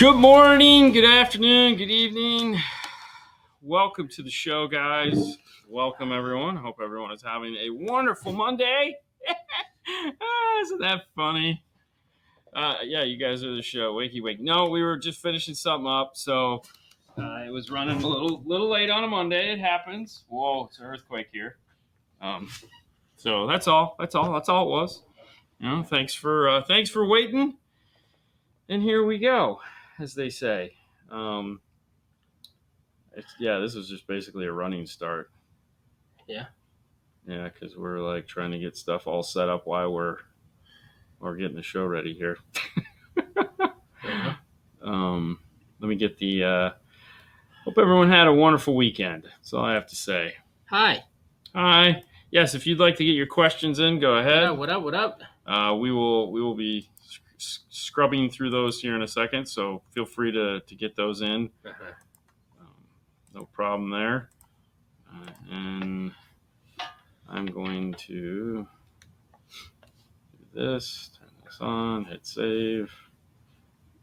Good morning, good afternoon, good evening. Welcome to the show, guys. Welcome, everyone. Hope everyone is having a wonderful Monday. Isn't that funny? Yeah, you guys are the show. Wakey wake. No, we were just finishing something up, so it was running a little late on a Monday. It happens. Whoa, it's an earthquake here. So that's all. That's all it was. Thanks for waiting. And here we go, as they say. This was just basically a running start. Yeah, because we're like trying to get stuff all set up while we're getting the show ready here. Uh-huh. Let me get the. Hope everyone had a wonderful weekend. That's all I have to say. Hi. Yes, if you'd like to get your questions in, go ahead. What up? We will be scrubbing through those here in a second, so feel free to get those in. Uh-huh. No problem there. And I'm going to do this, turn this on, hit save,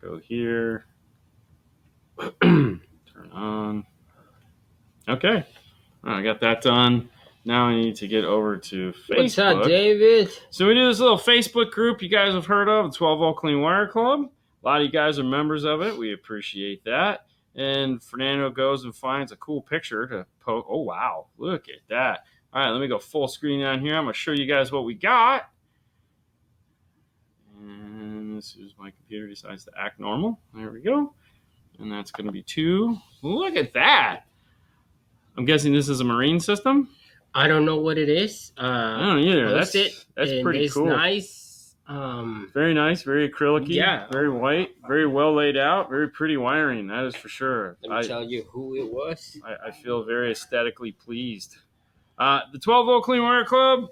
go here, turn on. Okay, I got that done. Now I need to get over to Facebook. What's up, David? So we do this little Facebook group you guys have heard of, the 12 Volt Clean Wire Club. A lot of you guys are members of it. We appreciate that. And Fernando goes and finds a cool picture to post. Oh, wow. Look at that. All right, let me go full screen down here. I'm going to show you guys what we got. And as soon as my computer decides to act normal, there we go. And that's going to be 2. Look at that. I'm guessing this is a marine system. I don't know what it is. I don't either. That's pretty cool. Nice. Very nice, very acrylic-y, yeah. Very white, very well laid out, very pretty wiring, that is for sure. Let me tell you who it was. I feel very aesthetically pleased. The 12 Volt Clean Wire Club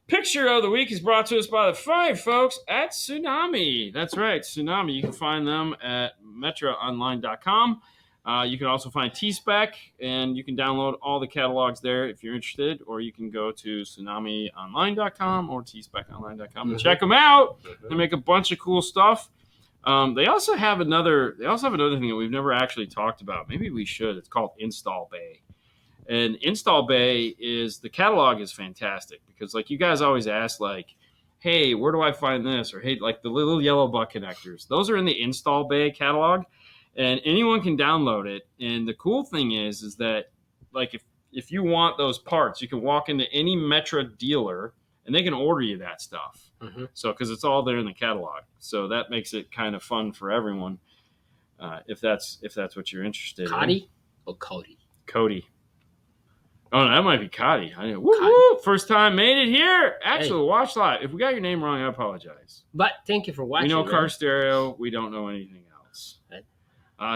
picture of the week is brought to us by the fine folks at Tsunami. That's right, Tsunami. You can find them at metroonline.com. You can also find T-Spec, and you can download all the catalogs there if you're interested, or you can go to tsunamionline.com or tspeconline.com and check them out. They make a bunch of cool stuff. They also have another thing that we've never actually talked about. Maybe we should. It's called Install Bay. And Install Bay the catalog is fantastic because like you guys always ask like, hey, where do I find this? Or hey, like the little yellow butt connectors. Those are in the Install Bay catalog. And anyone can download it. And the cool thing is that like if you want those parts, you can walk into any Metro dealer and they can order you that stuff. Mm-hmm. So because it's all there in the catalog. So that makes it kind of fun for everyone. If that's what you're interested in. Or Cody? Cody. Oh, no, that might be Cody. Woo! First time made it here. Actually, watch live. If we got your name wrong, I apologize. But thank you for watching. We know Car Stereo. We don't know anything else. Right.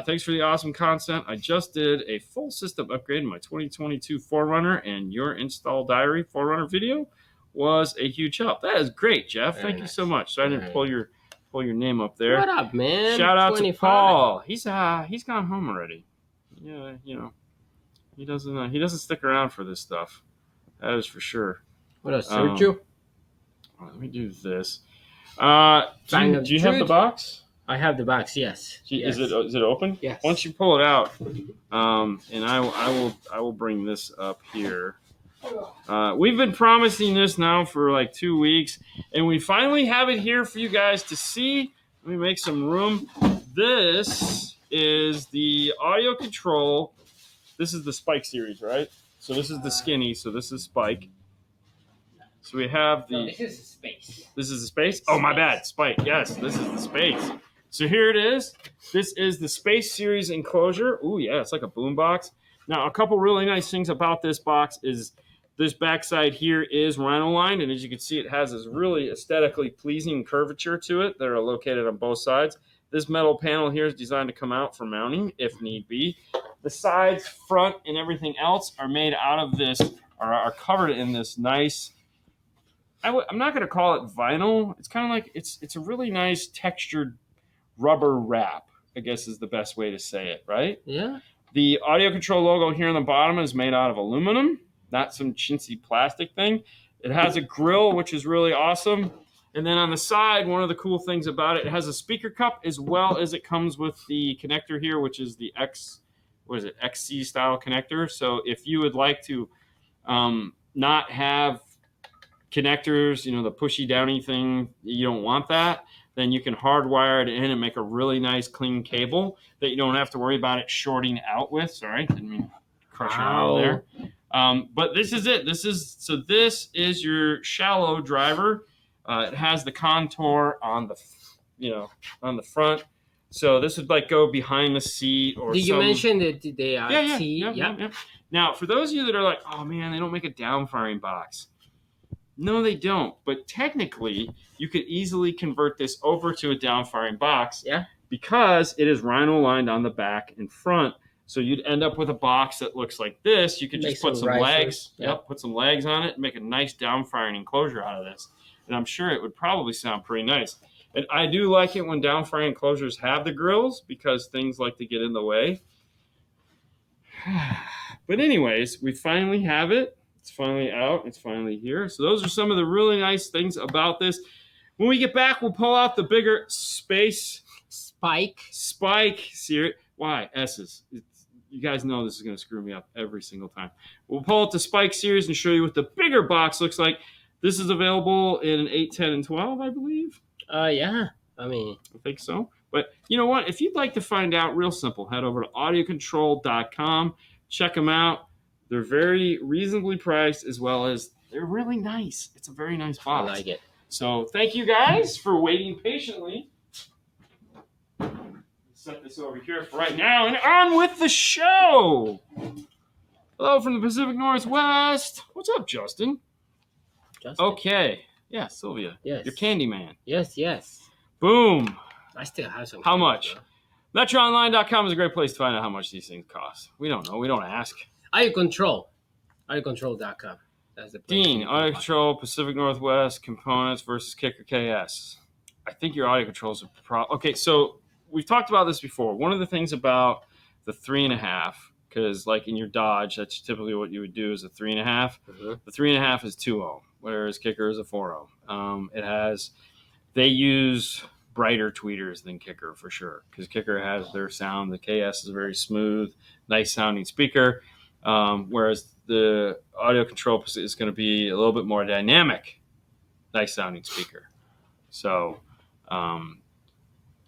Thanks for the awesome content. I just did a full system upgrade in my 2022 4Runner, and your install diary 4Runner video was a huge help. That is great, Jeff. Thank you so much. So I didn't pull your name up there. What up, man? Shout out to Paul. He's gone home already. Yeah, he doesn't stick around for this stuff. That is for sure. What else, Sergio? Let me do this. Do you have the box? I have the box. Yes. Is it open? Yes. Once you pull it out, and I will bring this up here. We've been promising this now for like 2 weeks, and we finally have it here for you guys to see. Let me make some room. This is the audio control. This is the Spike series, right? So this is the skinny. So this is Spike. So we have the. No, this is the space. This is the space. Oh, my bad. Spike. Yes, this is the space. So here it is. This is the Space Series enclosure. Ooh, yeah, it's like a boombox. Now, a couple really nice things about this box is this backside here is rhino lined, and as you can see, it has this really aesthetically pleasing curvature to it that are located on both sides. This metal panel here is designed to come out for mounting if need be. The sides, front, and everything else are made out of this, or are covered in this nice. I'm not going to call it vinyl. It's kind of like it's a really nice textured rubber wrap, I guess is the best way to say it, right? Yeah. The audio control logo here on the bottom is made out of aluminum, not some chintzy plastic thing. It has a grill, which is really awesome. And then on the side, one of the cool things about it, it has a speaker cup as well as it comes with the connector here, which is the XC style connector. So if you would like to not have connectors, the pushy downy thing, you don't want that, then you can hardwire it in and make a really nice clean cable that you don't have to worry about it shorting out with. Sorry, didn't mean to crush your arm there. But this is it. This is your shallow driver. It has the contour on the front. So this would go behind the seat or. Did you mention that they are yeah. Now, for those of you that are like, oh man, they don't make a downfiring box. No, they don't. But technically, you could easily convert this over to a downfiring box. Yeah. Because it is rhino lined on the back and front. So you'd end up with a box that looks like this. You could just put some legs. Yep, put some legs on it and make a nice downfiring enclosure out of this. And I'm sure it would probably sound pretty nice. And I do like it when downfiring enclosures have the grills because things like to get in the way. But anyways, we finally have it. It's finally out. It's finally here. So those are some of the really nice things about this. When we get back, we'll pull out the bigger Spike series. Why? S's. You guys know this is going to screw me up every single time. We'll pull out the Spike series and show you what the bigger box looks like. This is available in an 8, 10, and 12, I believe. Yeah. I think so. But you know what? If you'd like to find out, real simple, head over to audiocontrol.com. Check them out. They're very reasonably priced as well as they're really nice. It's a very nice box. I like it. So thank you guys for waiting patiently. Set this over here for right now and on with the show. Hello from the Pacific Northwest. What's up, Justin? Okay. Yeah, Sylvia. Yes. Your candy man. Yes. Boom. I still have some. How much? MetroOnline.com is a great place to find out how much these things cost. We don't know. We don't ask. Audio Control. AudioControl.com. That's the place. Dean, Audio Control, Pacific Northwest, Components versus Kicker KS. I think your audio controls are problem. Okay, so we've talked about this before. One of the things about the 3.5, because like in your Dodge, that's typically what you would do is a 3.5. Mm-hmm. The 3.5 is 2.0, whereas Kicker is a 4.0. They use brighter tweeters than Kicker for sure, because Kicker has their sound. The KS is a very smooth, nice sounding speaker, whereas the Audio Control is going to be a little bit more dynamic, nice sounding speaker. So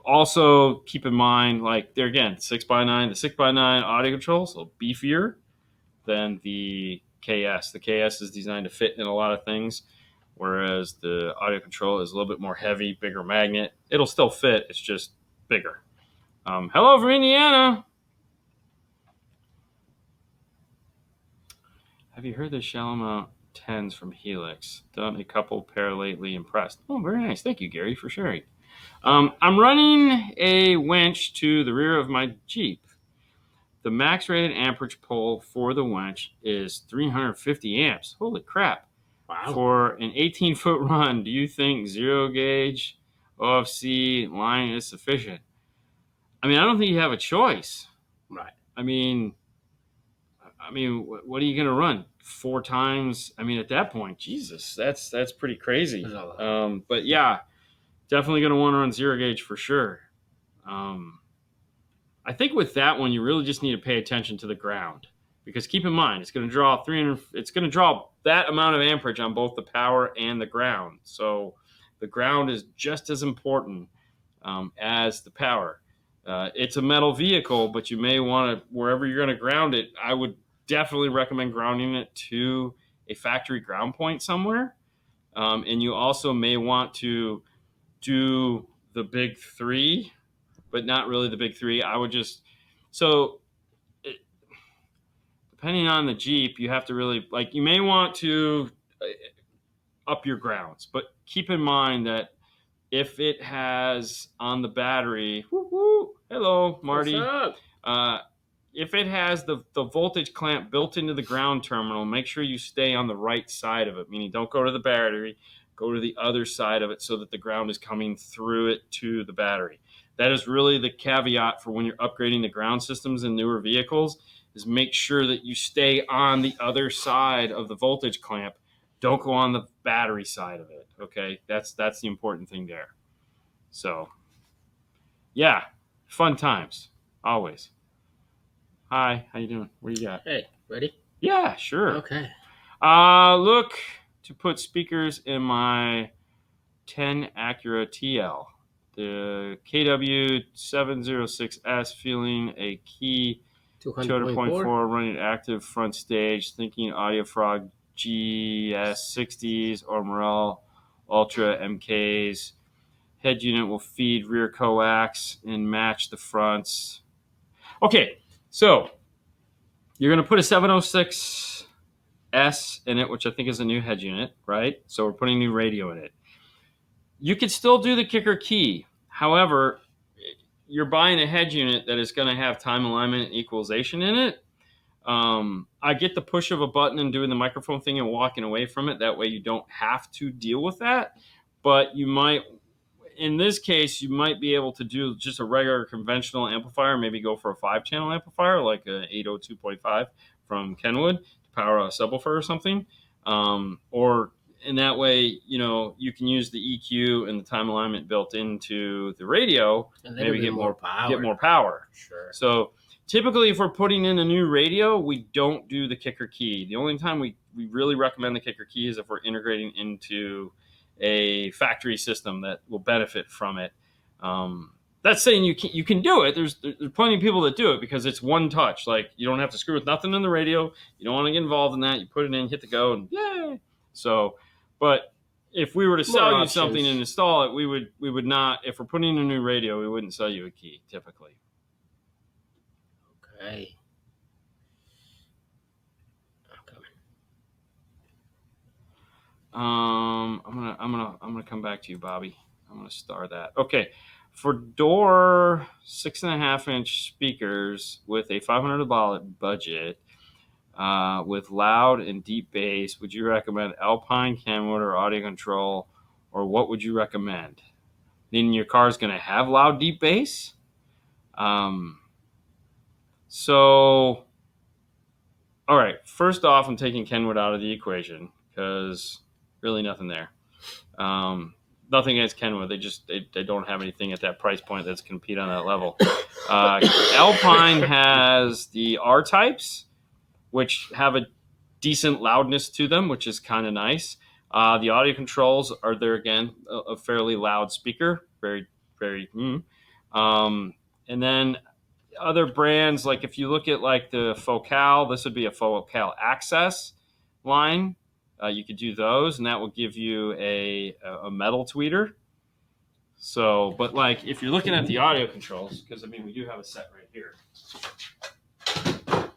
also keep in mind, like there again, 6x9, the 6x9 audio control is a little beefier than the KS. The KS is designed to fit in a lot of things, whereas the audio control is a little bit more heavy, bigger magnet. It'll still fit, it's just bigger. Hello from Indiana. Have you heard the shallow mount 10s from Helix? Done a couple pair lately, impressed. Oh, very nice. Thank you, Gary, for sharing. I'm running a winch to the rear of my Jeep. The max rated amperage pull for the winch is 350 amps. Holy crap. Wow. For an 18-foot run, do you think 0-gauge OFC line is sufficient? I mean, I don't think you have a choice. Right. I mean, what are you going to run? 4 times? I mean, at that point, Jesus, that's pretty crazy. But yeah, definitely going to want to run 0-gauge for sure. I think with that one, you really just need to pay attention to the ground, because keep in mind, it's going to draw 300. It's going to draw that amount of amperage on both the power and the ground. So the ground is just as important as the power. It's a metal vehicle, but you may want to, wherever you're going to ground it, I would definitely recommend grounding it to a factory ground point somewhere. And you also may want to do the big 3, but not really the big 3. I would just, depending on the Jeep, you have to really, like, you may want to up your grounds, but keep in mind that if it has on the battery, hello, Marty. What's up? If it has the voltage clamp built into the ground terminal, make sure you stay on the right side of it, meaning don't go to the battery, go to the other side of it so that the ground is coming through it to the battery. That is really the caveat for when you're upgrading the ground systems in newer vehicles, is make sure that you stay on the other side of the voltage clamp Don't go on the battery side of it. Okay, that's the important thing there. So, yeah, fun times always. Hi, how you doing? What do you got? Hey, ready? Yeah, sure. Okay. Look to put speakers in my 10 Acura TL. The KW706S feeling a key 200.4 running active front stage, thinking Audio Frog GS60s or Morel Ultra MKs. Head unit will feed rear coax and match the fronts. Okay, so you're going to put a 706S in it, which I think is a new head unit, right? So we're putting new radio in it. You could still do the kicker key. However, you're buying a head unit that is going to have time alignment and equalization in it. I get the push of a button and doing the microphone thing and walking away from it. That way you don't have to deal with that. But you might, in this case, you might be able to do just a regular conventional amplifier, maybe go for a 5-channel amplifier like a 802.5 from Kenwood to power a subwoofer or something. Or in that way, you can use the EQ and the time alignment built into the radio, and maybe get more power. Sure. So typically, if we're putting in a new radio, we don't do the kicker key. The only time we really recommend the kicker key is if we're integrating into a factory system that will benefit from it. That's saying you can do it. There's plenty of people that do it because it's one touch. Like, you don't have to screw with nothing in the radio. You don't want to get involved in that. You put it in, hit the go, and yay. So, but if we were to sell you something and install it, we would not. If we're putting in a new radio, we wouldn't sell you a key typically. Okay. I'm gonna come back to you, Bobby. I'm gonna star that. Okay, for door 6.5-inch speakers with a $500 budget, with loud and deep bass, would you recommend Alpine, Kenwood, or Audio Control, or what would you recommend? Then your car is gonna have loud, deep bass. So, all right. First off, I'm taking Kenwood out of the equation because really nothing there. Nothing against Kenwood. They don't have anything at that price point that's compete on that level. Alpine has the R types, which have a decent loudness to them, which is kind of nice. The audio controls are there again, a fairly loud speaker, very, very. And then other brands, like if you look at like the Focal, this would be a Focal Access line. You could do those, and that will give you a metal tweeter. So, but like if you're looking at the audio controls, because I mean we do have a set right here.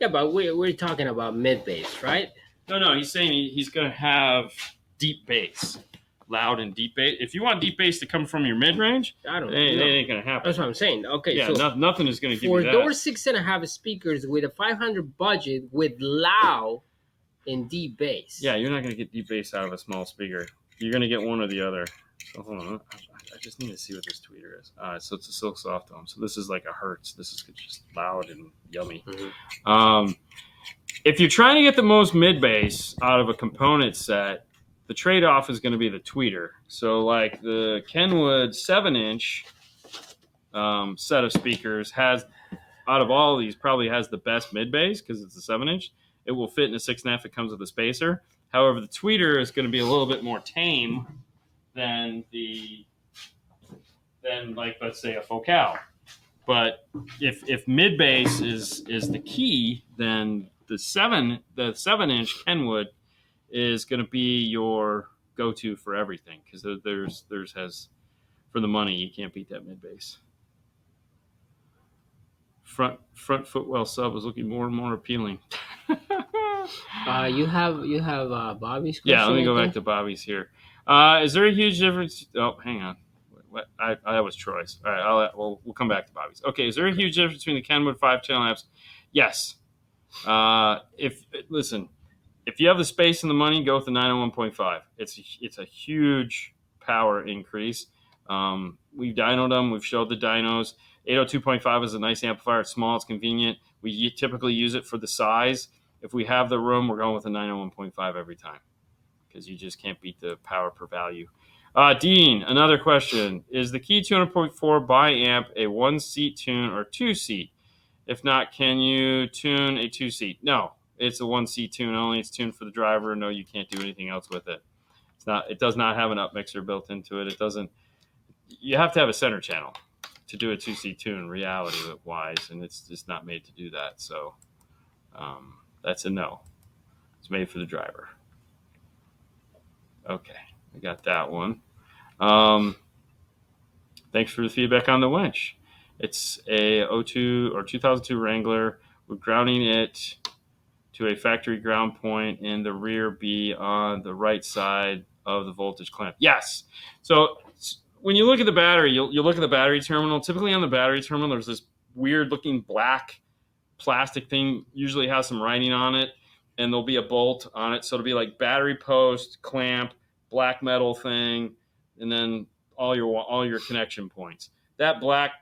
Yeah, but we're talking about mid bass, right? No, he's saying he's going to have deep bass, loud and deep bass. If you want deep bass to come from your mid range, I don't know. It ain't going to happen. That's what I'm saying. Okay, yeah, so nothing is going to give you that. For door 6.5 speakers with a $500 budget with loud and deep bass. Yeah, you're not going to get deep bass out of a small speaker. You're going to get one or the other. So hold on. I just need to see what this tweeter is. So it's a Silk Soft Dome. So this is like a Hertz. This is just loud and yummy. Mm-hmm. If you're trying to get the most mid bass out of a component set, the trade-off is going to be the tweeter. So like the Kenwood 7-inch set of speakers has, out of all of these, probably has the best mid bass because it's a 7-inch. It will fit in a 6.5. It comes with a spacer. However, the tweeter is going to be a little bit more tame than like, let's say, a Focal. But if mid bass is the key, then the 7-inch Kenwood is going to be your go-to for everything because there's has for the money you can't beat that mid bass. Front footwell sub is looking more and more appealing. You have Bobby's question. Yeah, let me go back to Bobby's here. Is there a huge difference? Oh, hang on. That was Troy's. All right, we'll come back to Bobby's. Okay, is there a huge difference between the Kenwood 5-channel amps? Yes. If you have the space and the money, go with the 901.5. It's a huge power increase. We've dynoed them. We've showed the dynos. 802.5 is a nice amplifier. It's small. It's convenient. We typically use it for the size. If we have the room, we're going with a 901.5 every time. because you just can't beat the power per value. Dean, another question. Is the Key 200.4 bi-amp a one-seat tune or two-seat? If not, can you tune a two-seat? No, it's a one-seat tune only. It's tuned for the driver. No, you can't do anything else with it. It does not have an up mixer built into it. It doesn't. You have to have a center channel to do a two-seat tune, reality-wise, and it's just not made to do that. So that's a no. It's made for the driver. Okay, I got that one. Thanks for the feedback on the winch. It's a 02 or 2002 Wrangler. We're grounding it to a factory ground point in the rear B on the right side of the voltage clamp. Yes. So when you look at the battery, you'll look at the battery terminal. Typically on the battery terminal, there's this weird looking black plastic thing, usually has some writing on it, and there'll be a bolt on it. So it'll be like battery post, clamp, black metal thing, and then all your connection points. That black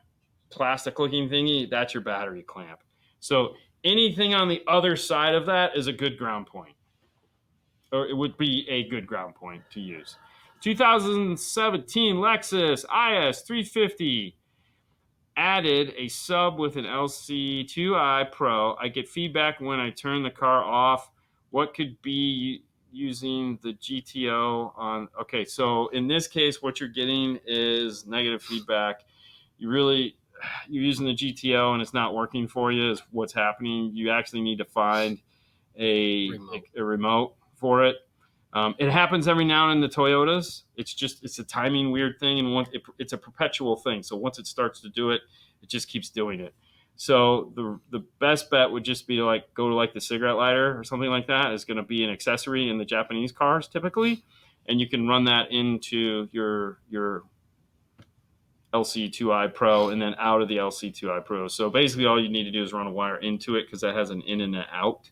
plastic looking thingy, that's your battery clamp. So anything on the other side of that is a good ground point, or it would be a good ground point to use. 2017 Lexus IS 350 added a sub with an LC2i Pro. I get feedback when I turn the car off. What could be using the GTO on? Okay, so in this case, what you're getting is negative feedback. You're using the GTO and it's not working for you is what's happening. You actually need to find a remote for it. It happens every now and then in the Toyotas. It's a timing weird thing, and it's a perpetual thing. So once it starts to do it, it just keeps doing it. So the best bet would just be to go to the cigarette lighter or something like that. Is going to be an accessory in the Japanese cars typically, and you can run that into your LC2i Pro and then out of the LC2i Pro. So basically, all you need to do is run a wire into it because that has an in and an out.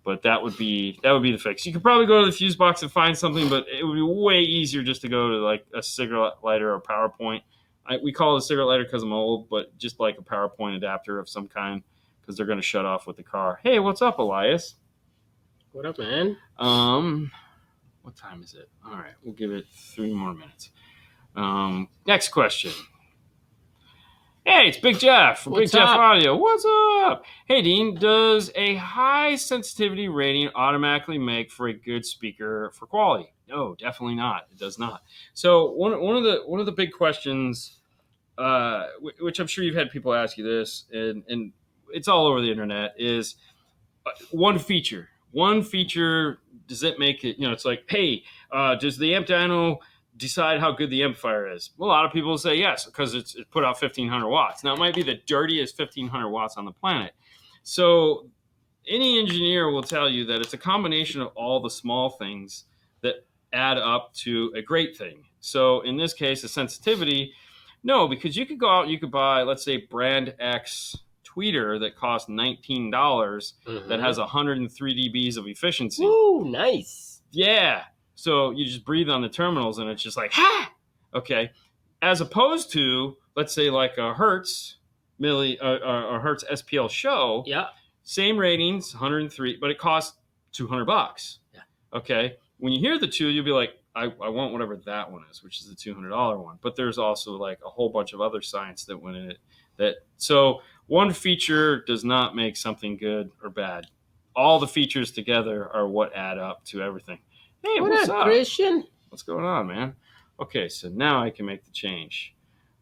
But that would be the fix. You could probably go to the fuse box and find something, but it would be way easier just to go to a cigarette lighter or power point. We call it a cigarette lighter because I'm old, but just like a power point adapter of some kind because they're going to shut off with the car. Hey, what's up, Elias? What up, man? What time is it? All right, we'll give it 3 more minutes. Next question. Hey, it's Big Jeff from Big Jeff Audio. What's up? Hey, Dean, does a high sensitivity rating automatically make for a good speaker for quality? No, definitely not. It does not. So one of the big questions, which I'm sure you've had people ask you this, and it's all over the internet, is one feature. One feature, does it make it? It's like, hey, does the amp dyno decide how good the amplifier is? Well, a lot of people say yes, because it's put out 1,500 watts. Now, it might be the dirtiest 1,500 watts on the planet. So any engineer will tell you that it's a combination of all the small things that add up to a great thing. So in this case, the sensitivity, no, because you could go out, you could buy, let's say, brand X tweeter that costs $19 that has 103 dBs of efficiency. Ooh, nice. Yeah. So you just breathe on the terminals and it's just like, ha! Okay. As opposed to, let's say, like a Hertz Hertz SPL show. Yeah. Same ratings, 103, but it costs $200. Yeah. Okay. When you hear the two, you'll be like, I want whatever that one is, which is the $200 one. But there's also a whole bunch of other science that went in it. So one feature does not make something good or bad. All the features together are what add up to everything. Hey, what's up, Christian? What's going on, man? Okay, so now I can make the change.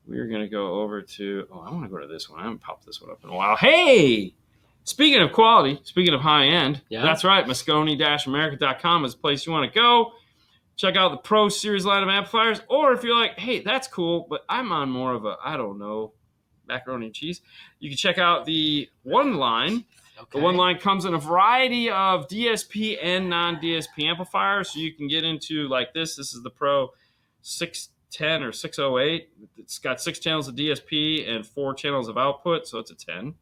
We're going to go over to... I want to go to this one. I haven't popped this one up in a while. Hey! Speaking of quality, speaking of high-end, That's right, Moscone-America.com is the place you want to go. Check out the Pro Series line of amplifiers. Or if you're like, hey, that's cool, but I'm on more of a, macaroni and cheese, you can check out the One line. Okay. The One line comes in a variety of DSP and non-DSP amplifiers, so you can get into this. This is the Pro 610 or 608. It's got 6 channels of DSP and 4 channels of output, so it's a 10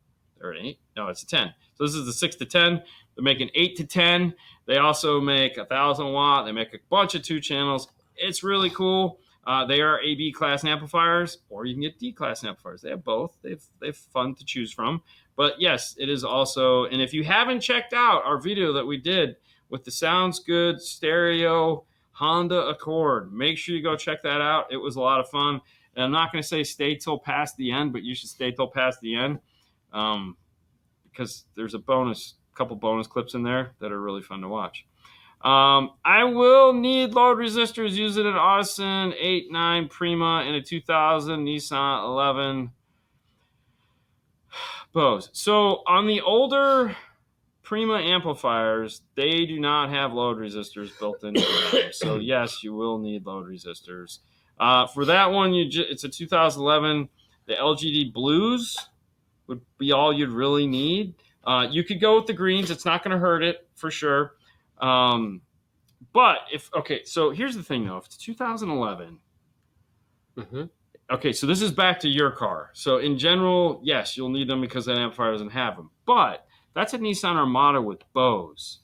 or an 8. No, it's a 10. So this is the 6 to 10. They're making 8 to 10. They also make 1,000 watt. They make a bunch of 2 channels. It's really cool. They are AB class amplifiers, or you can get D class amplifiers. They have both. They've fun to choose from. But yes, it is also. And if you haven't checked out our video that we did with the sounds good stereo Honda Accord. Make sure you go check that out. It was a lot of fun. And I'm not going to say stay till past the end, but you should stay till past the end because there's a couple bonus clips in there that are really fun to watch. I will need load resistors using an Audison 8.9 Prima and a 2000 Nissan 11 Bose. So on the older Prima amplifiers, they do not have load resistors built into them. So yes, you will need load resistors. For that one, it's a 2011. The LGD Blues would be all you'd really need. You could go with the greens. It's not going to hurt it for sure. But so here's the thing though. If it's 2011, okay, so this is back to your car. So in general, yes, you'll need them because that amplifier doesn't have them. But that's a Nissan Armada with Bose.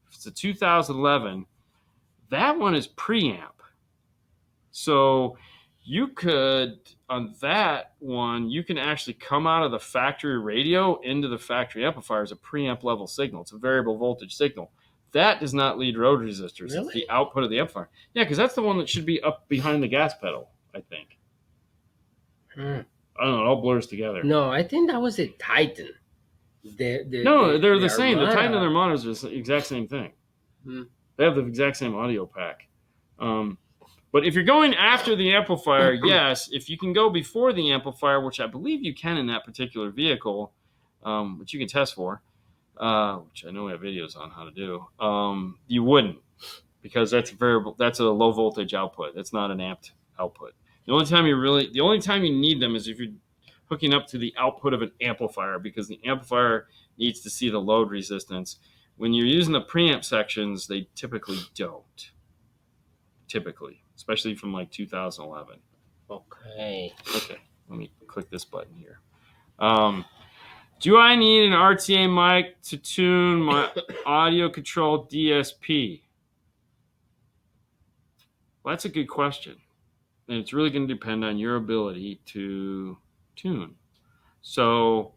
If it's a 2011, that one is preamp. So you could, on that one, you can actually come out of the factory radio into the factory amplifier as a preamp level signal. It's a variable voltage signal. That does not lead road resistors. Really? It's the output of the amplifier. Yeah, because that's the one that should be up behind the gas pedal, I think. I don't know. It all blurs together. No, I think that was a Titan. They're the same. The Titan and their monitors are the exact same thing. They have the exact same audio pack. But if you're going after the amplifier, yes. If you can go before the amplifier, which I believe you can in that particular vehicle, which you can test for, which I know we have videos on how to do, you wouldn't, because that's a low voltage output. That's not an amped output. The only time you need them is if you're hooking up to the output of an amplifier, because the amplifier needs to see the load resistance. When you're using the preamp sections, they typically don't. Especially from like 2011. Okay. Let me click this button here. Do I need an RTA mic to tune my audio control DSP? Well, that's a good question. And it's really going to depend on your ability to tune. So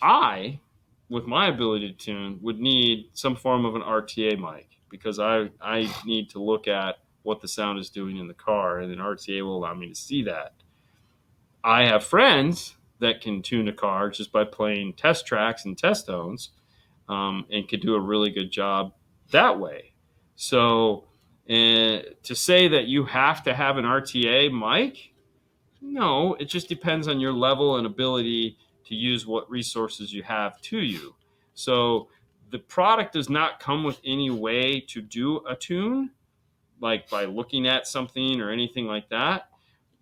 I, with my ability to tune, would need some form of an RTA mic, because I need to look at what the sound is doing in the car, and an RTA will allow me to see that. I have friends that can tune a car just by playing test tracks and test tones, and could do a really good job that way. So to say that you have to have an RTA mic, no, it just depends on your level and ability to use what resources you have to you. So the product does not come with any way to do a tune, like by looking at something or anything like that.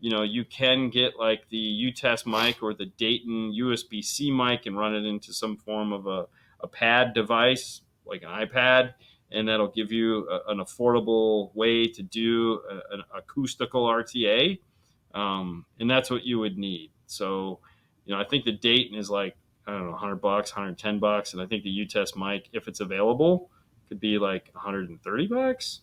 You can get like the UTES mic or the Dayton USB-C mic and run it into some form of a pad device, like an iPad, and that'll give you an affordable way to do an acoustical RTA, and that's what you would need. So, I think the Dayton is like, I don't know, $100, $110, and I think the UTES mic, if it's available, could be like $130.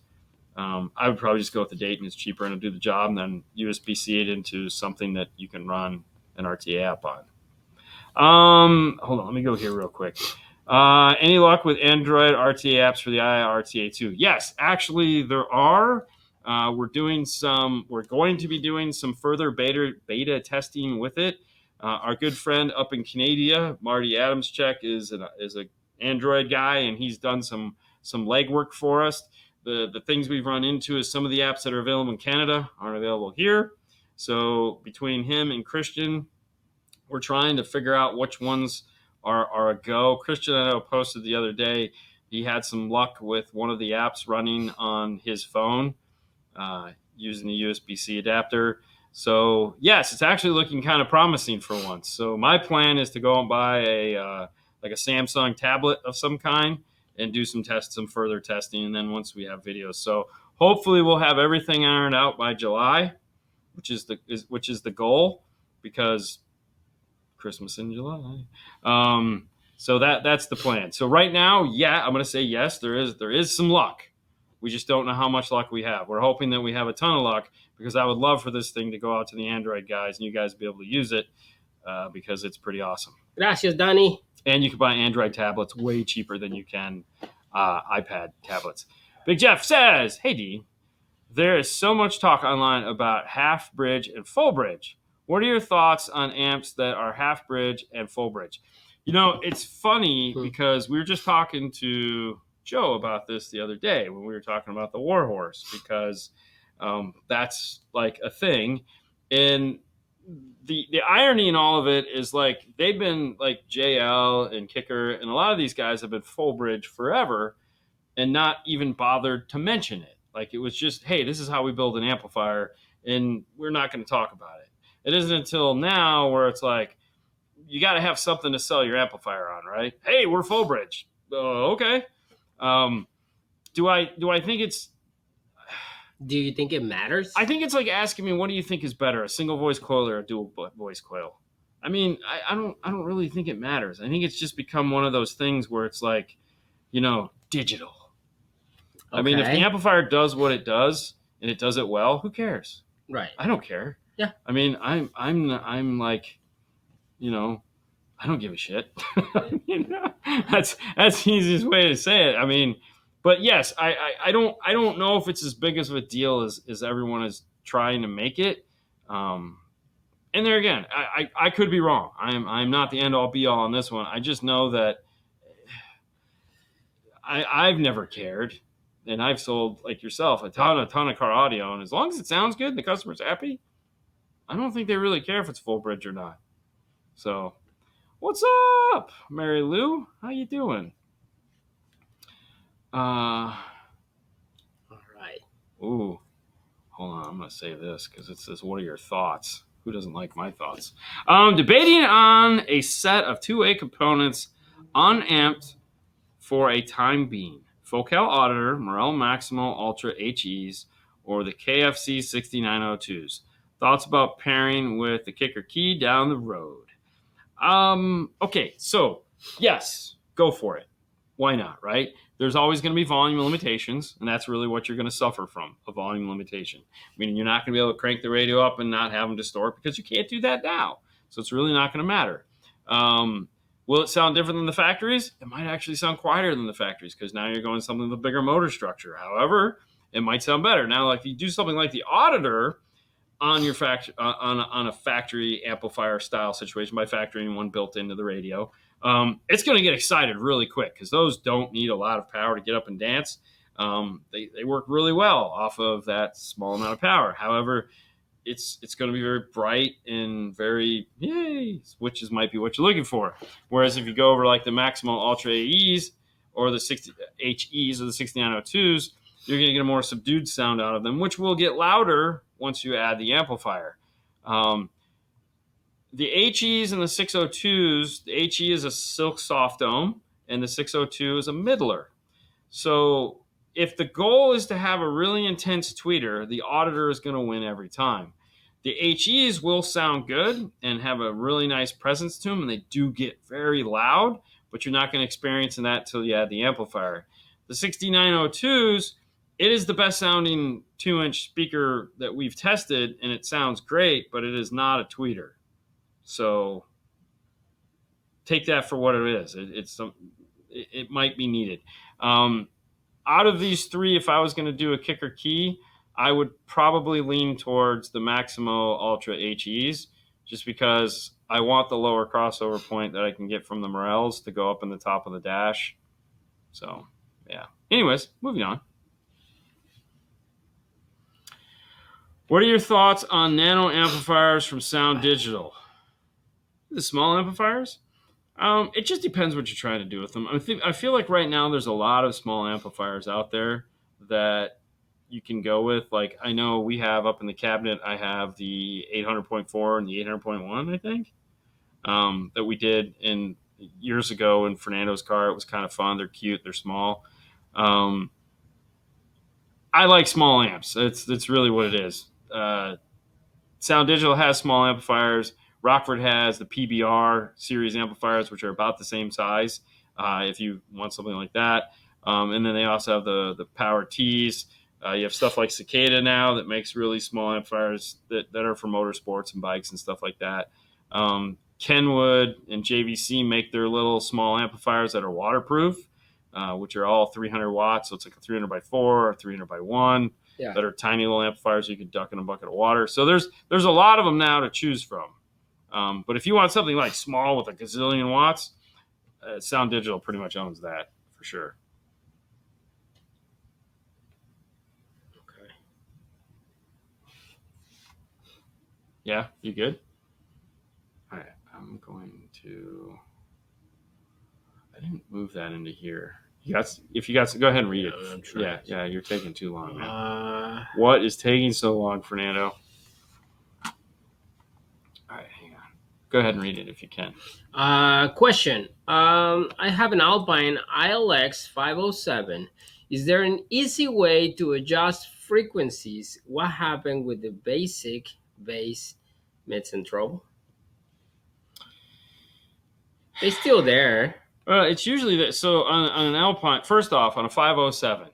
I would probably just go with the Dayton. It's cheaper and it'll do the job, and then USB-C it into something that you can run an RTA app on. Hold on, let me go here real quick. Any luck with Android RTA apps for the RTA2? Yes, actually there are. We're going to be doing some further beta testing with it. Our good friend up in Canada, Marty Adamscheck, is an Android guy, and he's done some legwork for us. The things we've run into is some of the apps that are available in Canada aren't available here. So between him and Christian, we're trying to figure out which ones are a go. Christian, I know, posted the other day, he had some luck with one of the apps running on his phone using the USB-C adapter. So yes, it's actually looking kind of promising for once. So my plan is to go and buy a Samsung tablet of some kind and do some further testing, and then once we have videos. So hopefully we'll have everything ironed out by July, which is the goal, because Christmas in July. So that's the plan. So right now, yeah, I'm going to say yes, there is some luck. We just don't know how much luck we have. We're hoping that we have a ton of luck, because I would love for this thing to go out to the Android guys and you guys be able to use it, because it's pretty awesome. Gracias, Danny. And you can buy Android tablets way cheaper than you can iPad tablets. Big Jeff says, "Hey D, there is so much talk online about half bridge and full bridge. What are your thoughts on amps that are half bridge and full bridge?" It's funny because we were just talking to Joe about this the other day when we were talking about the Warhorse, because that's like a thing. And the irony in all of it is, like, they've been like JL and Kicker and a lot of these guys have been full bridge forever and not even bothered to mention it. Like, it was just, hey, this is how we build an amplifier, and we're not going to talk about it. It isn't until now where it's like, you got to have something to sell your amplifier on, right? Hey, we're full bridge. Okay. Do I think it's? Do you think it matters? I think it's like asking me, what do you think is better, a single voice coil or a dual voice coil? I mean, I don't really think it matters. I think it's just become one of those things where it's like, digital. I mean, if the amplifier does what it does and it does it well, who cares? Right. I don't care. Yeah. I mean, I'm like, I don't give a shit. That's the easiest way to say it. I mean, but yes, I don't know if it's as big of a deal as everyone is trying to make it. And there again, I could be wrong. I'm not the end all be all on this one. I just know that I've never cared, and I've sold, like yourself, a ton of car audio, and as long as it sounds good and the customer's happy, I don't think they really care if it's full bridge or not. So, what's up, Mary Lou? How you doing? All right. Ooh, hold on. I'm gonna save this because it says, "What are your thoughts?" Who doesn't like my thoughts? Debating on a set of 2A components, unamped for a time being: Focal Auditor, Morel Maximal Ultra HEs, or the KFC 6902s. Thoughts about pairing with the Kicker Key down the road? Okay, so yes, go for it. Why not, right? There's always going to be volume limitations, and that's really what you're going to suffer from, a volume limitation. Meaning you're not going to be able to crank the radio up and not have them distort, because you can't do that now. So it's really not going to matter. Will it sound different than the factories? It might actually sound quieter than the factories, because now you're going something with a bigger motor structure. However, it might sound better. Now, like, if you do something like the Auditor on your on a factory amplifier style situation, by factory and one built into the radio, it's going to get excited really quick, because those don't need a lot of power to get up and dance. They work really well off of that small amount of power. However, it's going to be very bright and very switches might be what you're looking for. Whereas if you go over like the Maximal Ultra AEs or the 60 HEs or the 6902s, you're going to get a more subdued sound out of them, which will get louder once you add the amplifier. The HEs and the 602s, the HE is a silk soft dome, and the 602 is a middler. So if the goal is to have a really intense tweeter, the Auditor is going to win every time. The HEs will sound good and have a really nice presence to them, and they do get very loud, but you're not going to experience that until you add the amplifier. The 6902s, it is the best sounding 2-inch speaker that we've tested, and it sounds great, but it is not a tweeter. So take that for what it is. It might be needed. Out of these three, if I was going to do a Kicker Key, I would probably lean towards the Maximo Ultra HEs, just because I want the lower crossover point that I can get from the Morels to go up in the top of the dash. So, yeah. Anyways, moving on. What are your thoughts on nano amplifiers from Sound Digital? The small amplifiers? It just depends what you're trying to do with them. I feel like right now there's a lot of small amplifiers out there that you can go with. Like, I know we have up in the cabinet, I have the 800.4 and the 800.1, I think, that we did years ago in Fernando's car. It was kind of fun. They're cute. They're small. I like small amps. It's really what it is. Sound Digital has small amplifiers. Rockford has the PBR series amplifiers, which are about the same size if you want something like that. And then they also have the Power Ts. You have stuff like Cicada now that makes really small amplifiers that are for motorsports and bikes and stuff like that. Kenwood and JVC make their little small amplifiers that are waterproof. which are all 300 watts. So it's like a 300 by 4 or 300 by 1 Yeah. that are tiny little amplifiers you can duck in a bucket of water. So there's a lot of them now to choose from. But if you want something like small with a gazillion watts, Sound Digital pretty much owns that for sure. Okay. Yeah, you good? All right, I'm going to. I didn't move that into here. If you got, go ahead and read it. I'm trying. Yeah, you're taking too long, man. Uh, What is taking so long, Fernando? All right, hang on. Go ahead and read it if you can. Question. I have an Alpine ILX 507. Is there an easy way to adjust frequencies? What happened with the basic bass mids and treble? They still there. It's usually that. So on an Alpine, first off, on a 507,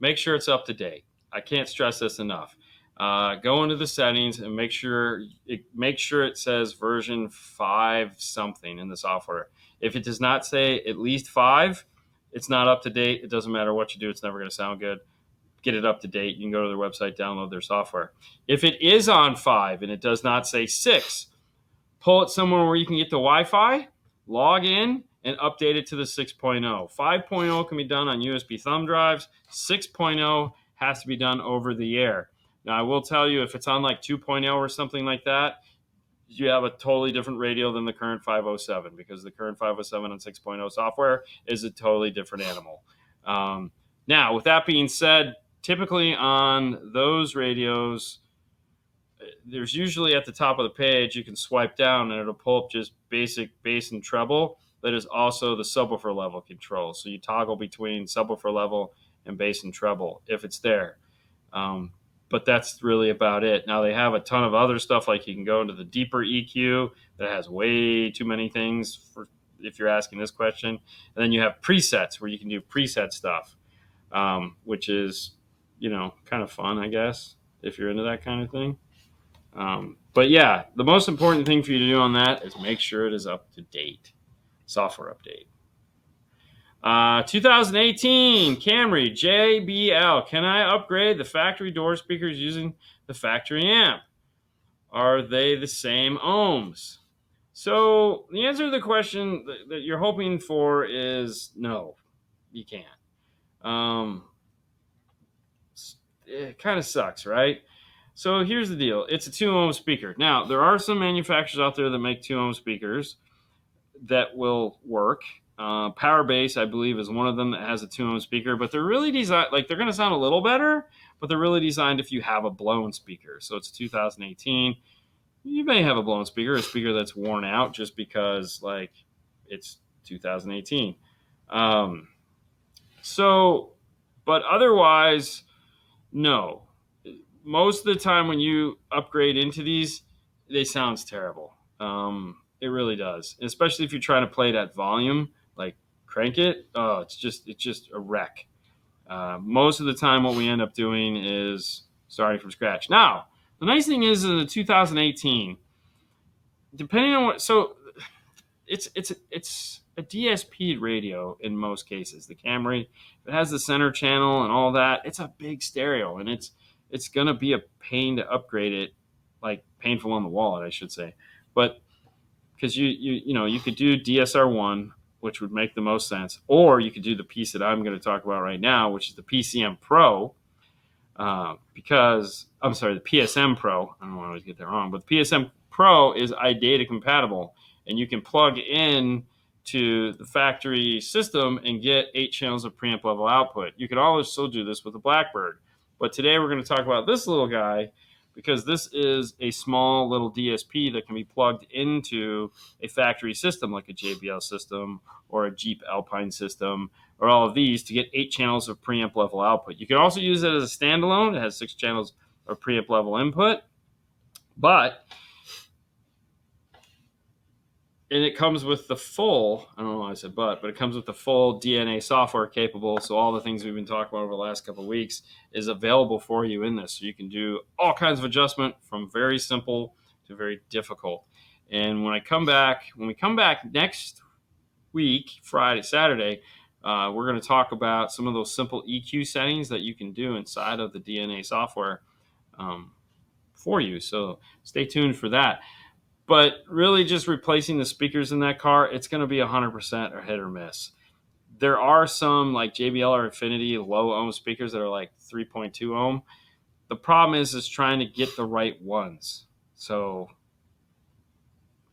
make sure it's up to date. I can't stress this enough. Go into the settings and make sure it says version 5 something in the software. If it does not say at least 5, it's not up to date. It doesn't matter what you do; it's never going to sound good. Get it up to date. You can go to their website, download their software. If it is on 5 and it does not say 6, pull it somewhere where you can get the Wi-Fi, log in, and update it to the 6.0. 5.0 can be done on USB thumb drives. 6.0 has to be done over the air. Now, I will tell you, if it's on like 2.0 or something like that, you have a totally different radio than the current 507, because the current 507 and 6.0 software is a totally different animal. Now, with that being said, typically on those radios, there's usually at the top of the page, you can swipe down and it'll pull up just basic bass and treble. That is also the subwoofer level control. So you toggle between subwoofer level and bass and treble if it's there. But that's really about it. Now they have a ton of other stuff, like you can go into the deeper EQ that has way too many things for if you're asking this question. And then you have presets where you can do preset stuff, which is, kind of fun, I guess, if you're into that kind of thing. But yeah, the most important thing for you to do on that is make sure it is up to date. Software update. 2018 Camry JBL. Can I upgrade the factory door speakers using the factory amp? Are they the same ohms? So the answer to the question that you're hoping for is no, you can't. It kind of sucks, right? So here's the deal. It's a 2 ohm speaker. Now, there are some manufacturers out there that make 2 ohm speakers that will work. Powerbase, I believe, is one of them that has a 2 ohm speaker, but they're really designed, like, they're going to sound a little better, but they're really designed if you have a blown speaker. So it's 2018. You may have a blown speaker, a speaker that's worn out just because, like, it's 2018. But otherwise, no. Most of the time when you upgrade into these, they sounds terrible. It really does, especially if you're trying to play that volume, like crank it. Oh, it's just a wreck. Most of the time, what we end up doing is starting from scratch. Now, the nice thing is in the 2018, depending on what, so it's a DSP radio in most cases. The Camry, it has the center channel and all that. It's a big stereo, and it's gonna be a pain to upgrade it, like painful on the wallet, I should say. But because you could do DSR1, which would make the most sense, or you could do the piece that I'm going to talk about right now, which is the PCM Pro. Because I'm sorry, the PSM Pro. I don't want to always get that wrong, but the PSM Pro is iData compatible, and you can plug in to the factory system and get 8 channels of preamp level output. You can also do this with a Blackbird, but today we're going to talk about this little guy because this is a small little DSP that can be plugged into a factory system like a JBL system or a Jeep Alpine system or all of these to get 8 channels of preamp level output. You can also use it as a standalone. It has 6 channels of preamp level input, and it comes with the full, I don't know why I said but it comes with the full DNA software capable. So all the things we've been talking about over the last couple of weeks is available for you in this. So you can do all kinds of adjustment from very simple to very difficult. And when we come back next week, Friday, Saturday, We're going to talk about some of those simple EQ settings that you can do inside of the DNA software um, for you. So stay tuned for that. But really, just replacing the speakers in that car, it's going to be 100% or hit or miss. There are some like JBL or Infinity low ohm speakers that are like 3.2 ohm. The problem is trying to get the right ones. So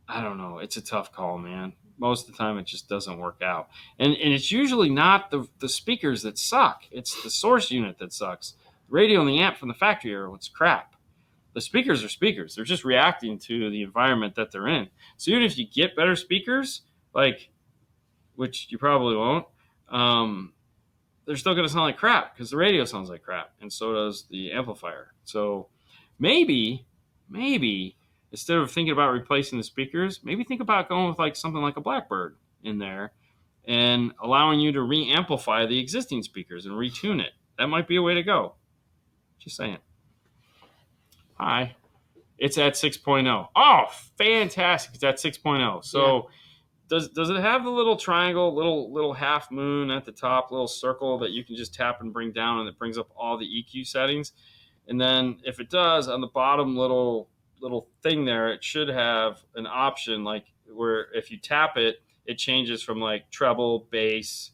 I don't know. It's a tough call, man. Most of the time, it just doesn't work out. And it's usually not the speakers that suck. It's the source unit that sucks. The radio and the amp from the factory are what's crap. The speakers are speakers. They're just reacting to the environment that they're in. So even if you get better speakers, like, which you probably won't, um, they're still going to sound like crap because the radio sounds like crap, and so does the amplifier. So maybe instead of thinking about replacing the speakers, maybe think about going with like something like a Blackbird in there and allowing you to re-amplify the existing speakers and retune it. That might be a way to go. Just saying. Hi. It's at 6.0. Oh, fantastic. It's at 6.0. So does it have the little triangle, little half moon at the top, little circle that you can just tap and bring down, and it brings up all the EQ settings? And then if it does, on the bottom little thing there, it should have an option like where if you tap it, it changes from like treble, bass,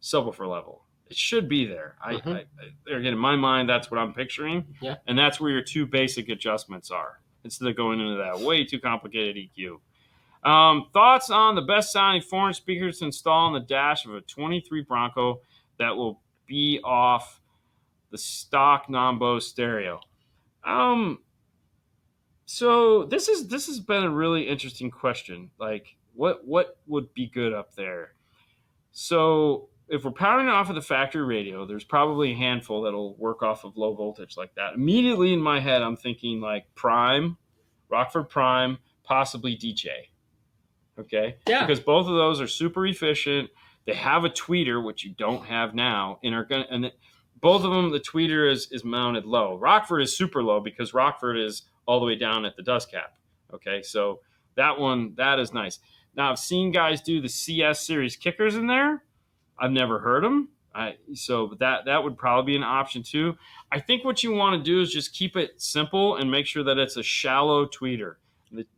subwoofer level. It should be there. Again, in my mind, that's what I'm picturing. Yeah. And that's where your two basic adjustments are instead of going into that way too complicated EQ. Thoughts on the best sounding foreign speakers to install on the dash of a 23 Bronco that will be off the stock non-Bose stereo? So this has been a really interesting question. Like, what would be good up there? So if we're powering it off of the factory radio, there's probably a handful that'll work off of low voltage like that. Immediately in my head, I'm thinking like Prime, Rockford Prime, possibly DJ. Okay. Yeah. Because both of those are super efficient. They have a tweeter, which you don't have now, and are gonna both of them, the tweeter is mounted low. Rockford is super low because Rockford is all the way down at the dust cap. Okay, so that is nice. Now I've seen guys do the CS series kickers in there. I've never heard them. So that would probably be an option too. I think what you want to do is just keep it simple and make sure that it's a shallow tweeter,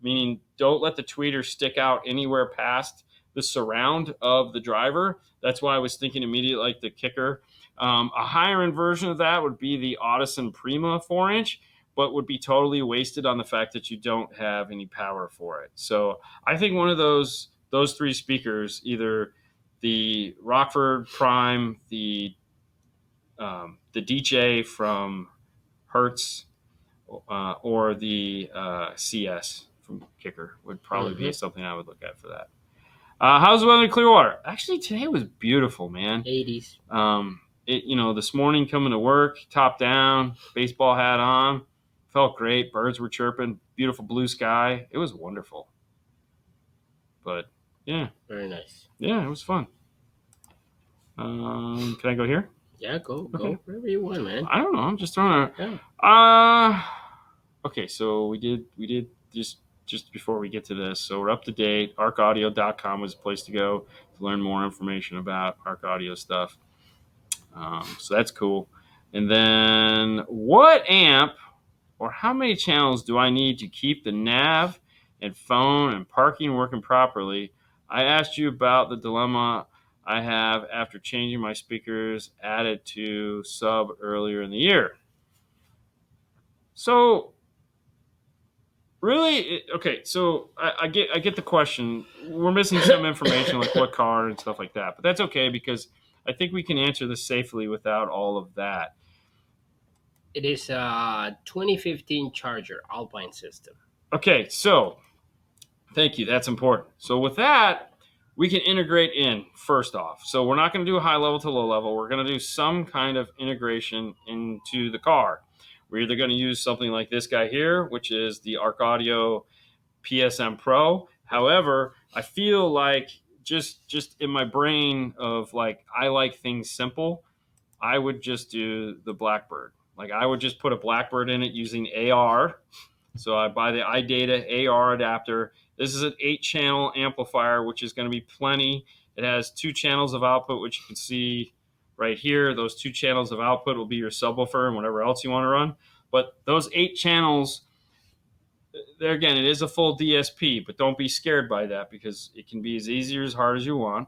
meaning don't let the tweeter stick out anywhere past the surround of the driver. That's why I was thinking immediately like the kicker. A higher end version of that would be the Audison Prima 4-inch, but would be totally wasted on the fact that you don't have any power for it. So I think one of those three speakers, either the Rockford Prime, the DJ from Hertz, or the CS from Kicker would probably be something I would look at for that. How's the weather in Clearwater? Actually, today was beautiful, man. 80s. This morning coming to work, top down, baseball hat on, felt great. Birds were chirping, beautiful blue sky. It was wonderful. But yeah, Very nice. Yeah, it was fun. Can I go here? Yeah, go Okay. wherever you want, man. I don't know. I'm just throwing Yeah. Okay, so we did just before we get to this. So we're up to date. ArcAudio.com is a place to go to learn more information about Arc Audio stuff. So that's cool. And then what amp or how many channels do I need to keep the nav and phone and parking working properly? I asked you about the dilemma I have after changing my speakers added to sub earlier in the year. So really, okay. So I get the question. We're missing some information like what car and stuff like that, but that's okay because I think we can answer this safely without all of that. It is a 2015 Charger Alpine system. Okay, so thank you. That's important. So with that, we can integrate in first off. So we're not going to do a high level to low level. We're going to do some kind of integration into the car. We're either going to use something like this guy here, which is the Arc Audio PSM Pro. However, I feel like just in my brain of like I like things simple, I would just do the Blackbird. Like I would just put a Blackbird in it using AR. So I buy the iData AR adapter This is an 8-channel amplifier, which is going to be plenty. It has 2 channels of output, which you can see right here. Those 2 channels of output will be your subwoofer and whatever else you want to run. But those 8 channels, there again, it is a full DSP, but don't be scared by that because it can be as easy or as hard as you want.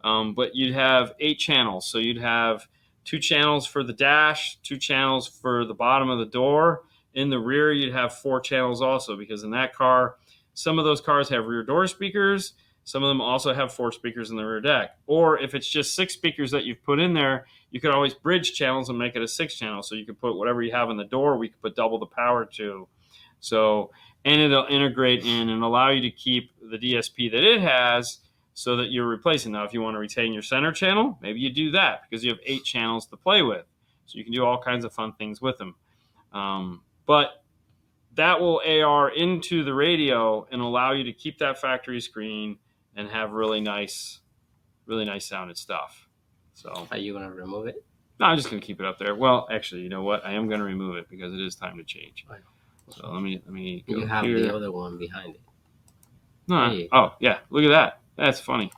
But you'd have 8 channels. So you'd have 2 channels for the dash, 2 channels for the bottom of the door. In the rear, you'd have 4 channels also because in that car, some of those cars have rear door speakers. Some of them also have 4 speakers in the rear deck. Or if it's just 6 speakers that you've put in there, you could always bridge channels and make it a 6 channel. So you could put whatever you have in the door, we could put double the power to. So, and it'll integrate in and allow you to keep the DSP that it has so that you're replacing. Now, if you want to retain your center channel, maybe you do that because you have 8 channels to play with. So you can do all kinds of fun things with them. But that will AR into the radio and allow you to keep that factory screen and have really nice sounded stuff. So Are you gonna remove it? no, I'm just going to keep it up there. Well, actually, you know what? I am going to remove it because it is time to change. So let me go You have here. the other one behind it. No, oh yeah, look at that. That's funny.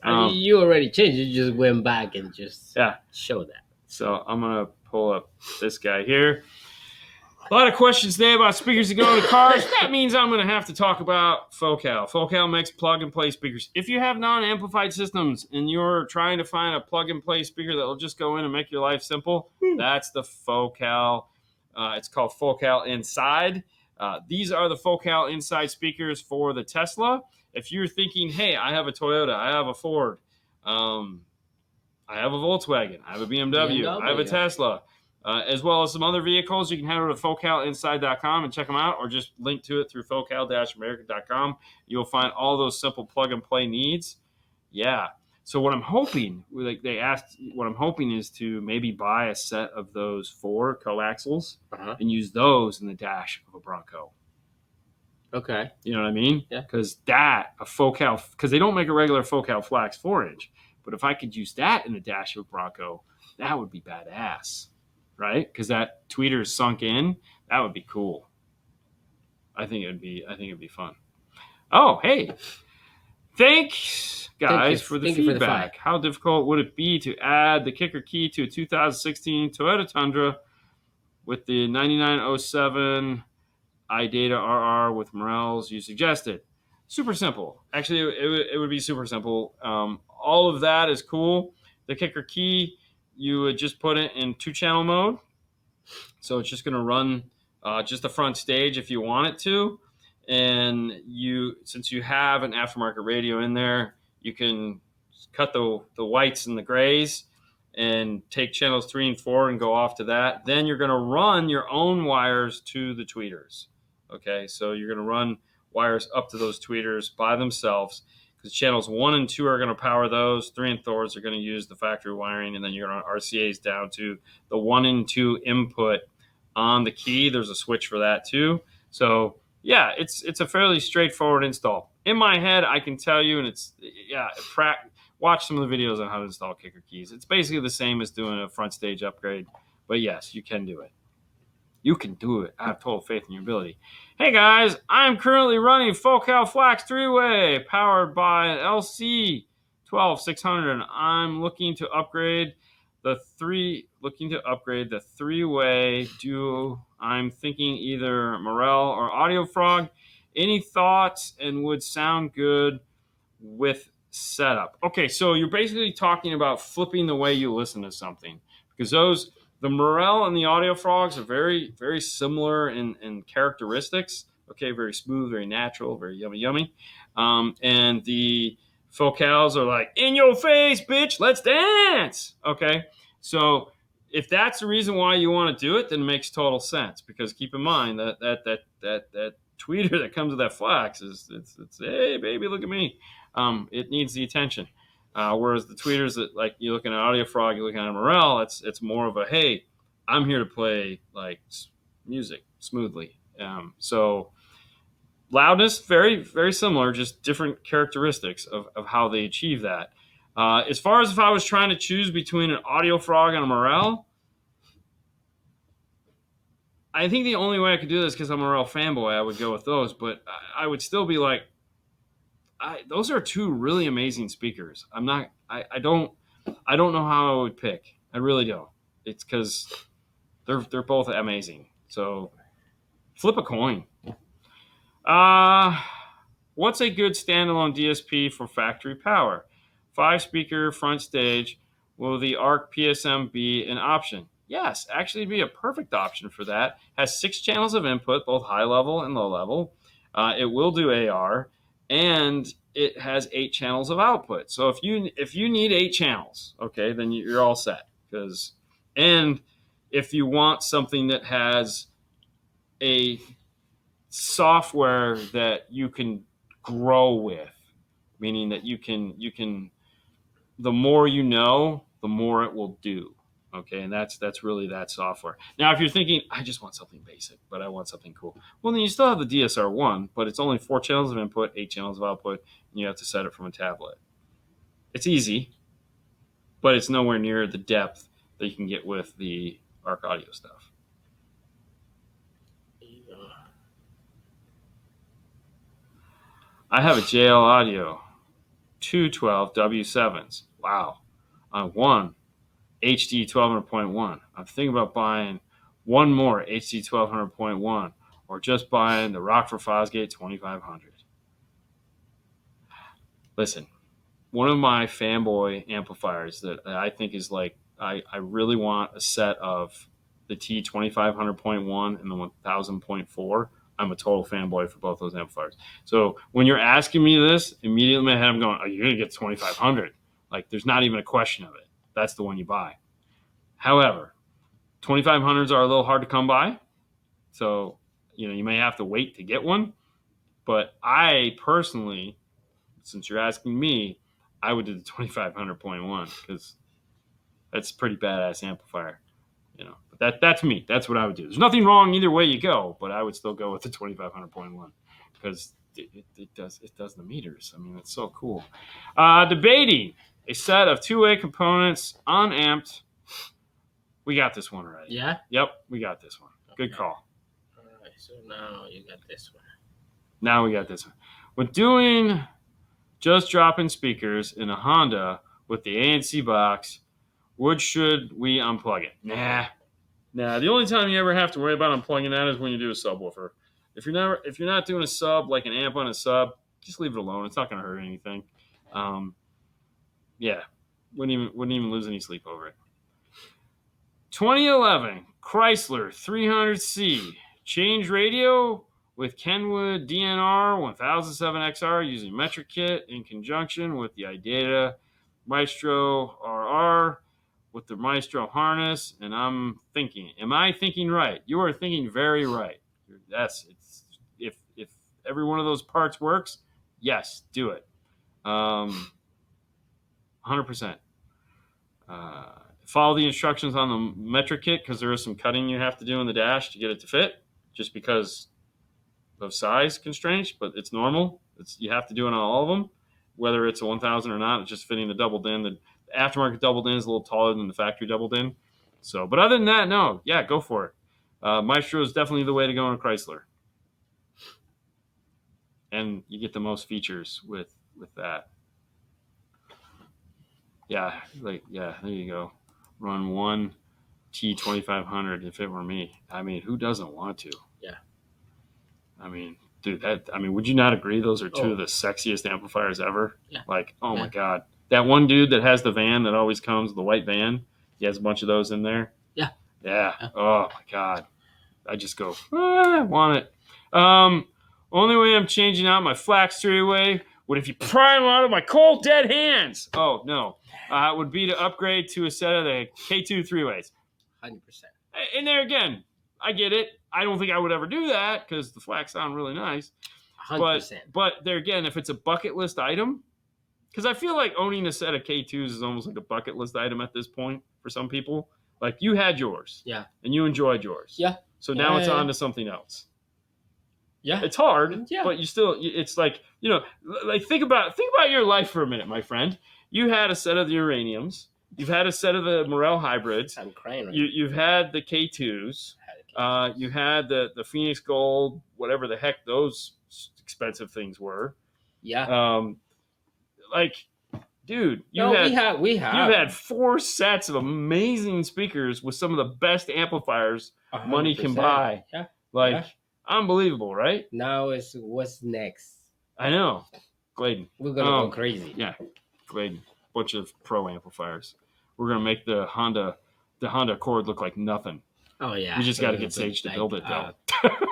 You already changed. You just went back and just show that. So I'm gonna pull up this guy here. A lot of questions today about speakers that go into cars. That means I'm going to have to talk about Focal. Focal makes plug-and-play speakers. If you have non-amplified systems and you're trying to find a plug-and-play speaker that will just go in and make your life simple, that's the Focal. It's called Focal Inside. These are the Focal Inside speakers for the Tesla. If you're thinking, hey, I have a Toyota, I have a Ford, I have a Volkswagen, I have a BMW. I have a Tesla, as well as some other vehicles, you can head over to focalinside.com and check them out, or just link to it through focal-america.com. You'll find all those simple plug-and-play needs. Yeah. So what I'm hoping, like they asked, what I'm hoping is to maybe buy a set of those 4 coaxials and use those in the dash of a Bronco. Okay. You know what I mean? Yeah. Because because they don't make a regular Focal Flax 4-inch, but if I could use that in the dash of a Bronco, that would be badass, right? Because that tweeter is sunk in. That would be cool. I think it'd be fun. Oh, hey. Thanks, guys, for the feedback. How difficult would it be to add the kicker key to a 2016 Toyota Tundra with the 9907 iData RR with Morels you suggested? Super simple. Actually, it would be super simple. All of that is cool. The kicker key, you would just put it in 2-channel mode. So it's just going to run just the front stage if you want it to. And since you have an aftermarket radio in there, you can cut the whites and the grays and take channels 3 and 4 and go off to that. Then you're going to run your own wires to the tweeters. Okay, so you're going to run wires up to those tweeters by themselves because channels 1 and 2 are going to power those. 3 and 4 are going to use the factory wiring, and then you're going to RCAs down to the 1 and 2 input on the key. There's a switch for that too. So yeah, it's a fairly straightforward install. In my head, I can tell you, and watch some of the videos on how to install kicker keys. It's basically the same as doing a front stage upgrade, but yes, you can do it. You can do it. I have total faith in your ability. Hey guys, I'm currently running Focal Flax 3-way powered by an LC 12600, and I'm looking to upgrade the 3-way duo. I'm thinking either Morel or Audio Frog. Any thoughts and would sound good with setup? Okay, so you're basically talking about flipping the way you listen to something, because the Morel and the Audio Frogs are very, very similar in characteristics. Okay, very smooth, very natural, very yummy. And the Focals are like, in your face, bitch, let's dance. Okay, so if that's the reason why you want to do it, then it makes total sense. Because keep in mind that tweeter that comes with that Flax it's hey baby, look at me. It needs the attention. Whereas the tweeters that, like, you're looking at Audio Frog, you're looking at Morel, it's more of a, hey, I'm here to play like music smoothly. So loudness, very, very similar, just different characteristics of how they achieve that. As far as if I was trying to choose between an Audio Frog and a Morel, I think the only way I could do this, because I'm a Morel fanboy, I would go with those. But I would still be like, those are two really amazing speakers. I don't know how I would pick. I really don't. It's because they're both amazing. So flip a coin. What's a good standalone DSP for factory power? 5-speaker front stage. Will the ARC PSM be an option? Yes, actually, it'd be a perfect option for that. Has 6 channels of input, both high level and low level. It will do AR, and it has 8 channels of output. So if you need 8 channels, okay, then you're all set. And if you want something that has a software that you can grow with, meaning that you can the more you know, the more it will do. Okay, and that's really that software. Now, if you're thinking, I just want something basic, but I want something cool, well, then you still have the DSR1, but it's only 4 channels of input, 8 channels of output, and you have to set it from a tablet. It's easy, but it's nowhere near the depth that you can get with the ARC Audio stuff. I have a JL Audio 212 W7s. Wow. On one HD 1200.1. I'm thinking about buying one more HD 1200.1 or just buying the Rockford Fosgate 2500. Listen, one of my fanboy amplifiers that I think is like, I really want a set of the T 2500.1 and the 1000.4. I'm a total fanboy for both those amplifiers. So when you're asking me this, immediately in my head I'm going, oh, you're going to get 2500. Like, there's not even a question of it. That's the one you buy. However, 2500s are a little hard to come by. So, you may have to wait to get one. But I personally, since you're asking me, I would do the 2500.1 because that's a pretty badass amplifier. But that's me. That's what I would do. There's nothing wrong either way you go, but I would still go with the 2500.1 because it does the meters. I mean, it's so cool. Debating a set of 2-way components unamped. We got this one right. Yeah? Yep, we got this one. Okay. Good call. All right, so now you got this one. Now we got this one. When doing just dropping speakers in a Honda with the ANC box, should we unplug it? Nah. The only time you ever have to worry about unplugging that is when you do a subwoofer. If you're not doing a sub, like an amp on a sub, just leave it alone. It's not going to hurt anything. Yeah, wouldn't even lose any sleep over it. 2011 Chrysler 300C change radio with Kenwood DNR 1007XR using metric kit in conjunction with the Idata Maestro RR with the Maestro harness. And I'm thinking, am I thinking right? You are thinking very right. Yes, if every one of those parts works, yes, do it. 100%. Follow the instructions on the metric kit because there is some cutting you have to do in the dash to get it to fit, just because of size constraints. But it's normal. You have to do it on all of them, whether it's a 1000 or not. It's just fitting the double din. The aftermarket double din is a little taller than the factory double din. So, but other than that, no, yeah, go for it. Maestro is definitely the way to go in a Chrysler, and you get the most features with that. Yeah, there you go. Run one T2500 if it were me. I mean, who doesn't want to? Yeah. I mean, dude, would you not agree those are two of the sexiest amplifiers ever? Yeah. Like, oh my God. That one dude that has the van that always comes, the white van, he has a bunch of those in there. Yeah. Oh my God. I just go, I want it. Only way I'm changing out my flax 3-way would if you pry them out of my cold dead hands. Oh, no. Would be to upgrade to a set of the K2 3-ways. 100%. And there again, I get it. I don't think I would ever do that because the flax sound really nice. 100%. But there again, if it's a bucket list item, because I feel like owning a set of K2s is almost like a bucket list item at this point for some people. Like, you had yours. Yeah. And you enjoyed yours. Yeah. So now it's on to something else. Yeah. It's hard, but it's like, like think about your life for a minute, my friend. You had a set of the uraniums. You've had a set of the Morel hybrids. I'm crying right You've had the K2s. You had the Phoenix Gold, whatever the heck those expensive things were. Yeah. Like, dude, No, we you've have had 4 sets of amazing speakers with some of the best amplifiers money can 100%. buy. Yeah. Like, Yeah. unbelievable, right? Now is what's next? I know. Gladen. We're gonna go crazy. Yeah, Gladen. Bunch of pro amplifiers. We're gonna make the Honda Accord look like nothing. Oh yeah. We just We're got to gonna get put, Sage to build it though.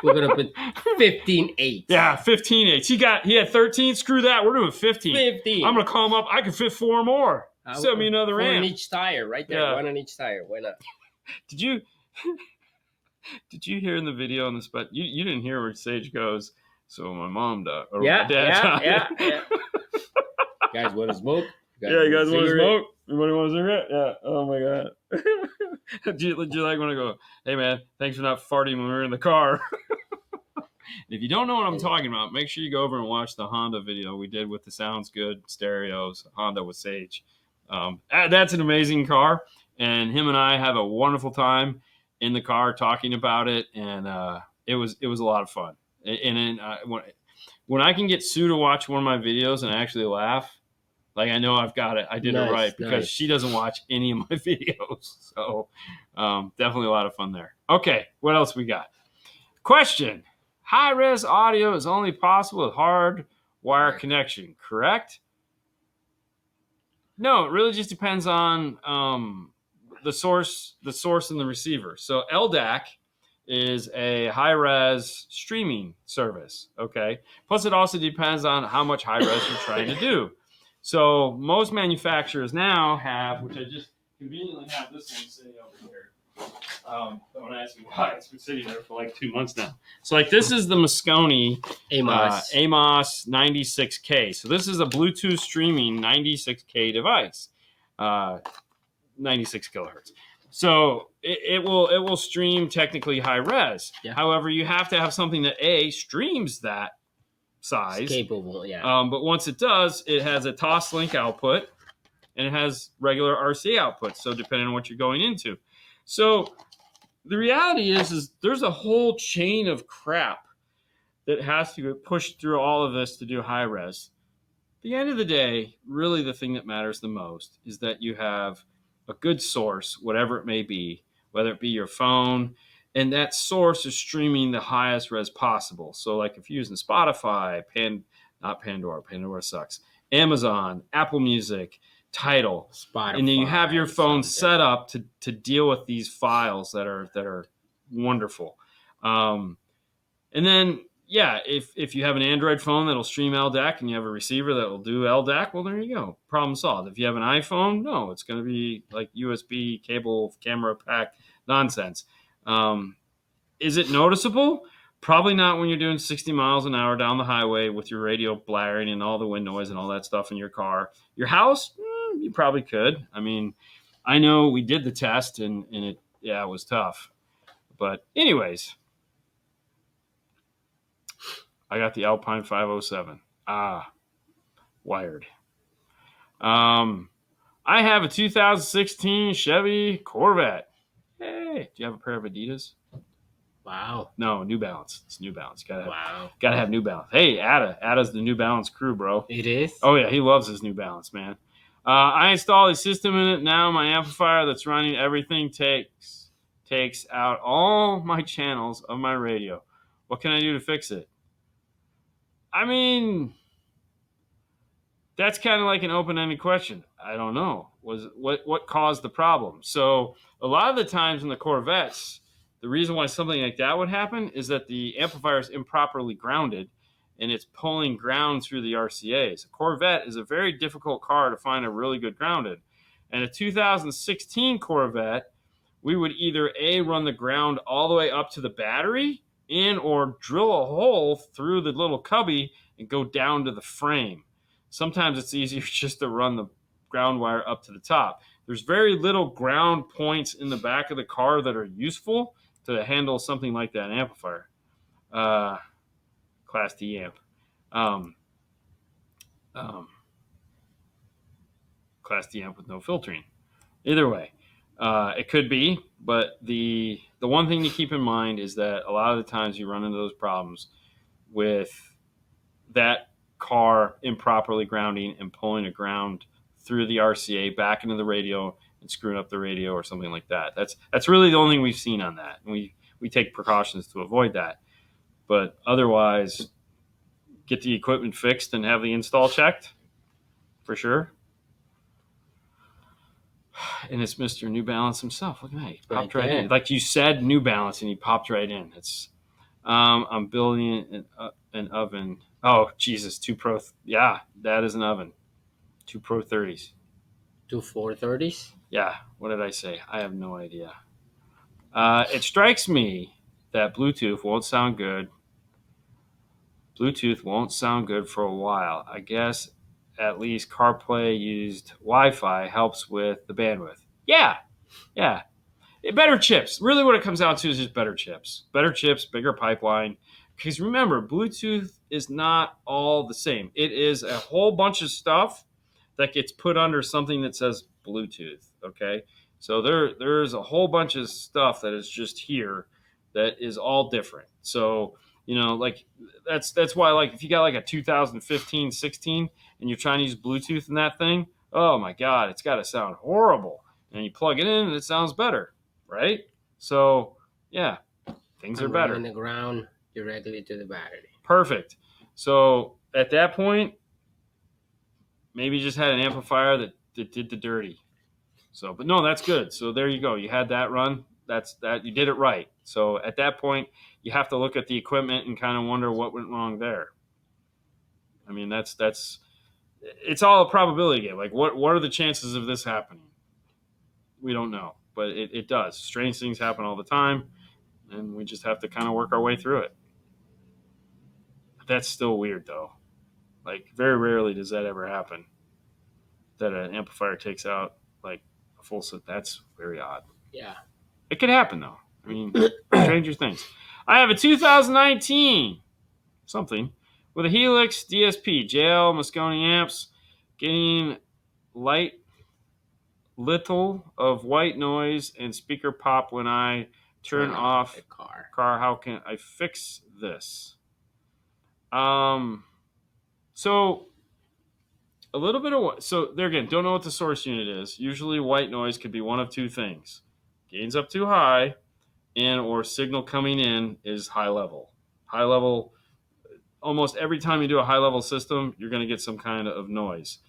we're gonna put 15/8. Yeah, 15/8. He had 13. Screw that. We're doing 15. 15. I'm gonna call him up. I can fit 4 more. Send me another One on amp. each tire, right there. Yeah. One on each tire. Why not? Did you hear in the video on the spot? You didn't hear where Sage goes. So my mom died. Or Yeah, my dad yeah. Guys want to smoke? Yeah, you guys want to smoke? Anybody want a cigarette? Yeah. Oh my god. do you like when I go, hey man, thanks for not farting when we were in the car? If you don't know what I'm talking about, make sure you go over and watch the Honda video we did with the Sounds Good stereos, Honda with Sage. That's an amazing car, and him and I have a wonderful time in the car talking about it, and it was a lot of fun. And when I can get Sue to watch one of my videos and actually laugh, like I know I've got it. I did it right because she doesn't watch any of my videos. So definitely a lot of fun there. Okay, what else we got? Question. High-res audio is only possible with hard wire connection, correct? No, it really just depends on the source and the receiver. So LDAC is a high-res streaming service, okay? Plus it also depends on how much high-res you're trying to do. So most manufacturers now have, which I just conveniently have this one sitting over here. Don't ask me why. It's been sitting there for like 2 months now. So like this is the Moscone Amos 96K. So this is a Bluetooth streaming 96K device, 96 kilohertz. So it will stream technically high res. Yeah. However, you have to have something that streams that size. It's capable, yeah. But once it does, it has a Toslink output and it has regular RC output. So depending on what you're going into. So the reality is there's a whole chain of crap that has to get pushed through all of this to do high res. At the end of the day, really the thing that matters the most is that you have a good source, whatever it may be, whether it be your phone, and that source is streaming the highest res possible. So like if you're using Spotify, not Pandora, Pandora sucks, Amazon, Apple Music, Tidal, Spotify, and then you have your phone set up to deal with these files that are wonderful. And then if you have an Android phone that'll stream LDAC and you have a receiver that will do LDAC, well, there you go. Problem solved. If you have an iPhone, no, it's going to be like USB cable camera pack nonsense. Is it noticeable? Probably not when you're doing 60 miles an hour down the highway with your radio blaring and all the wind noise and all that stuff in your car. Your house, you probably could. I mean, I know we did the test and it was tough. But anyways, I got the Alpine 507. Wired. I have a 2016 Chevy Corvette. Hey, do you have a pair of Adidas? Wow. No, New Balance. It's New Balance. Gotta have New Balance. Hey, Ada's the New Balance crew, bro. It is? Oh, yeah, he loves his New Balance, man. I installed a system in it. Now my amplifier that's running everything takes out all my channels of my radio. What can I do to fix it? I mean, that's kind of like an open-ended question. I don't know. What caused the problem? So a lot of the times in the Corvettes, the reason why something like that would happen is that the amplifier is improperly grounded and it's pulling ground through the RCAs. A Corvette is a very difficult car to find a really good grounded. And a 2016 Corvette, we would either run the ground all the way up to the battery or drill a hole through the little cubby and go down to the frame. Sometimes it's easier just to run the ground wire up to the top. There's very little ground points in the back of the car that are useful to handle something like that amplifier. Class D amp. Class D amp with no filtering. Either way, it could be, but the one thing to keep in mind is that a lot of the times you run into those problems with that car improperly grounding and pulling a ground through the RCA back into the radio and screwing up the radio or something like that. That's really the only thing we've seen on that. And we take precautions to avoid that. But otherwise, get the equipment fixed and have the install checked for sure. And it's Mr. New Balance himself. Look at that. He popped right in. Like you said, New Balance, and he popped right in. It's I'm building an oven. Oh, Jesus, 2 Pro. Yeah, that is an oven. 2 Pro 30s. 2 430s? Yeah, what did I say? I have no idea. It strikes me that Bluetooth won't sound good. Bluetooth won't sound good for a while. I guess at least CarPlay used Wi-Fi helps with the bandwidth. Yeah, yeah. Better chips. Really what it comes down to is just better chips. Better chips, bigger pipeline. Because remember, Bluetooth is not all the same. It is a whole bunch of stuff that gets put under something that says Bluetooth. Okay? So there's a whole bunch of stuff that is just here that is all different. So, like that's why, like, if you got like a 2015, 16 and you're trying to use Bluetooth in that thing, oh my God, it's got to sound horrible. And you plug it in and it sounds better. Right? So, yeah, things are better. Running the ground directly to the battery. Perfect. So, at that point, maybe you just had an amplifier that did the dirty. So, but no, that's good. So, there you go. You had that run. That's that. You did it right. So, at that point, you have to look at the equipment and kind of wonder what went wrong there. I mean, that's it's all a probability game. Like, what are the chances of this happening? We don't know. But it does. Strange things happen all the time, and we just have to kind of work our way through it. That's still weird, though. Like, very rarely does that ever happen, that an amplifier takes out, like, a full set. That's very odd. Yeah. It could happen, though. I mean, stranger things. I have a 2019 something with a Helix DSP, JL Moscone amps, getting little of white noise and speaker pop when I turn off the car. How can I fix this? So a little bit of so there again, don't know what the source unit is. Usually white noise could be one of two things: gains up too high, and or signal coming in is high level. High level. Almost every time you do a high level system, you're going to get some kind of noise.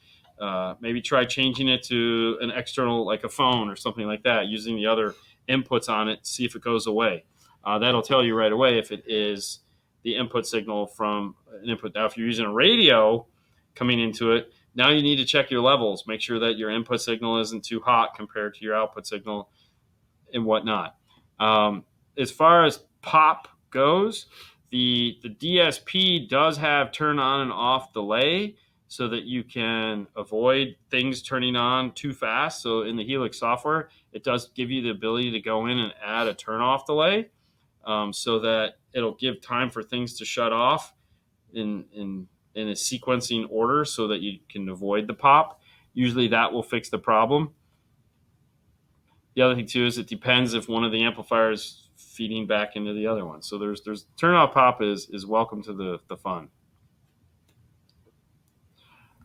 Maybe try changing it to an external, like a phone or something like that, using the other inputs on it, see if it goes away. That'll tell you right away if it is the input signal from an input. Now, if you're using a radio coming into it, now you need to check your levels, make sure that your input signal isn't too hot compared to your output signal and whatnot. As far as pop goes, the DSP does have turn on and off delay, so that you can avoid things turning on too fast. So in the Helix software, it does give you the ability to go in and add a turn off delay, so that it'll give time for things to shut off in a sequencing order so that you can avoid the pop. Usually that will fix the problem. The other thing too is it depends if one of the amplifiers feeding back into the other one. So there's turn off pop is welcome to the fun.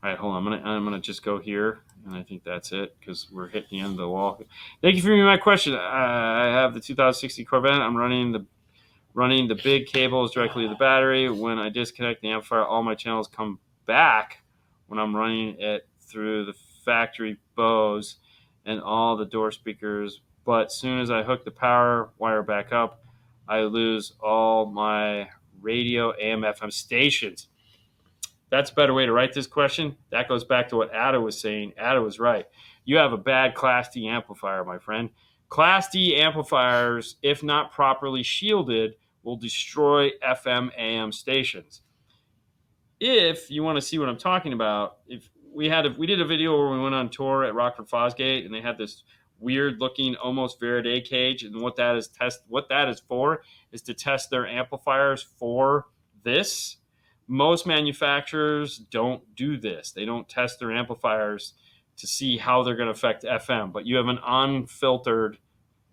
All right, hold on. I'm gonna just go here, and I think that's it because we're hitting the end of the wall. Thank you for my question. I have the 2060 Corvette. I'm running the big cables directly to the battery. When I disconnect the amplifier, all my channels come back when I'm running it through the factory Bose and all the door speakers. But as soon as I hook the power wire back up, I lose all my radio AM/FM stations. That's a better way to write this question. That goes back to what Ada was saying. Ada was right. You have a bad Class D amplifier, my friend. Class D amplifiers, if not properly shielded, will destroy FM AM stations. If you want to see what I'm talking about, if we did a video where we went on tour at Rockford Fosgate, and they had this weird looking almost Faraday cage, and what that is for is to test their amplifiers for this. Most manufacturers don't do this. They don't test their amplifiers to see how they're going to affect FM, but you have an unfiltered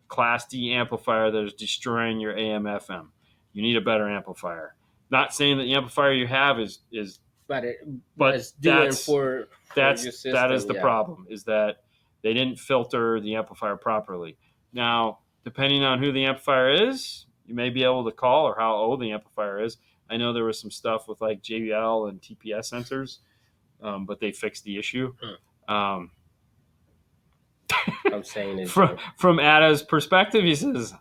Class D amplifier that is destroying your AM/FM. You need a better amplifier. Not saying that the amplifier you have is but it But was doing for your system. that is the yeah. problem, is that they didn't filter the amplifier properly. Now, depending on who the amplifier is, you may be able to call, or how old the amplifier is. I know there was some stuff with like JBL and TPS sensors, but they fixed the issue. Um, I'm saying it's from Ada's perspective, he says,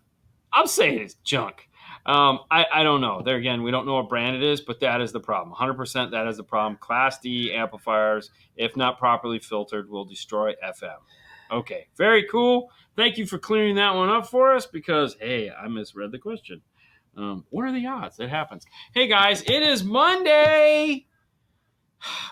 I'm saying it's junk. I don't know. There again, we don't know what brand it is, but that is the problem. 100% that is the problem. Class D amplifiers, if not properly filtered, will destroy FM. Okay, very cool. Thank you for clearing that one up for us, because, hey, I misread the question. What are the odds? That happens. Hey, guys, it is Monday.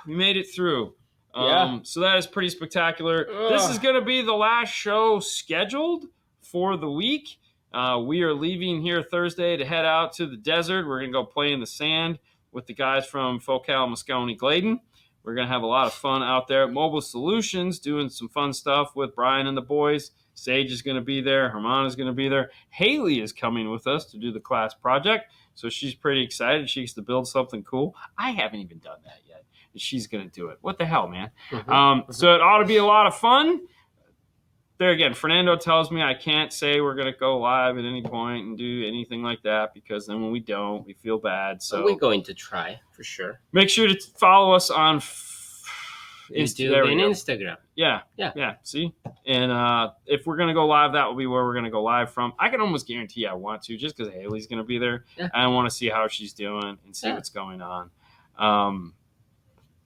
We made it through. Yeah. So that is pretty spectacular. This is going to be the last show scheduled for the week. We are leaving here Thursday to head out to the desert. We're going to go play in the sand with the guys from Focal, Moscone, Gladen. We're going to have a lot of fun out there at Mobile Solutions, doing some fun stuff with Brian and the boys. Sage is going to be there. Herman is going to be there. Haley is coming with us to do the class project. So she's pretty excited. She gets to build something cool. I haven't even done that yet. She's going to do it. What the hell, man? So it ought to be a lot of fun. There again, Fernando tells me I can't say we're going to go live at any point and do anything like that, because then when we don't, we feel bad. So we're going to try for sure. Make sure to follow us on YouTube and Instagram. Yeah. See, and if we're going to go live, that will be where we're going to go live from. I can almost guarantee I want to, just because Haley's going to be there. Yeah. I want to see how she's doing and see what's going on.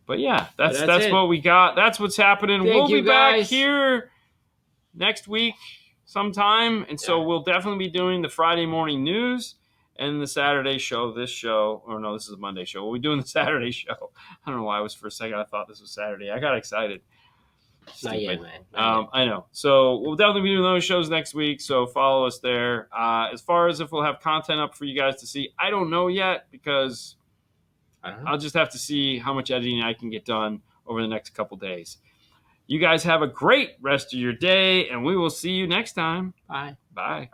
But yeah, that's what we got. That's what's happening. We'll be back here next week sometime. And so we'll definitely be doing the Friday morning news and the Saturday show. This is a Monday show. We'll be doing the Saturday show. I don't know why for a second I thought this was Saturday. I got excited. Not yet, man. I know. So we'll definitely be doing those shows next week. So follow us there. As far as if we'll have content up for you guys to see, I don't know yet, because I'll just have to see how much editing I can get done over the next couple days. You guys have a great rest of your day, and we will see you next time. Bye. Bye.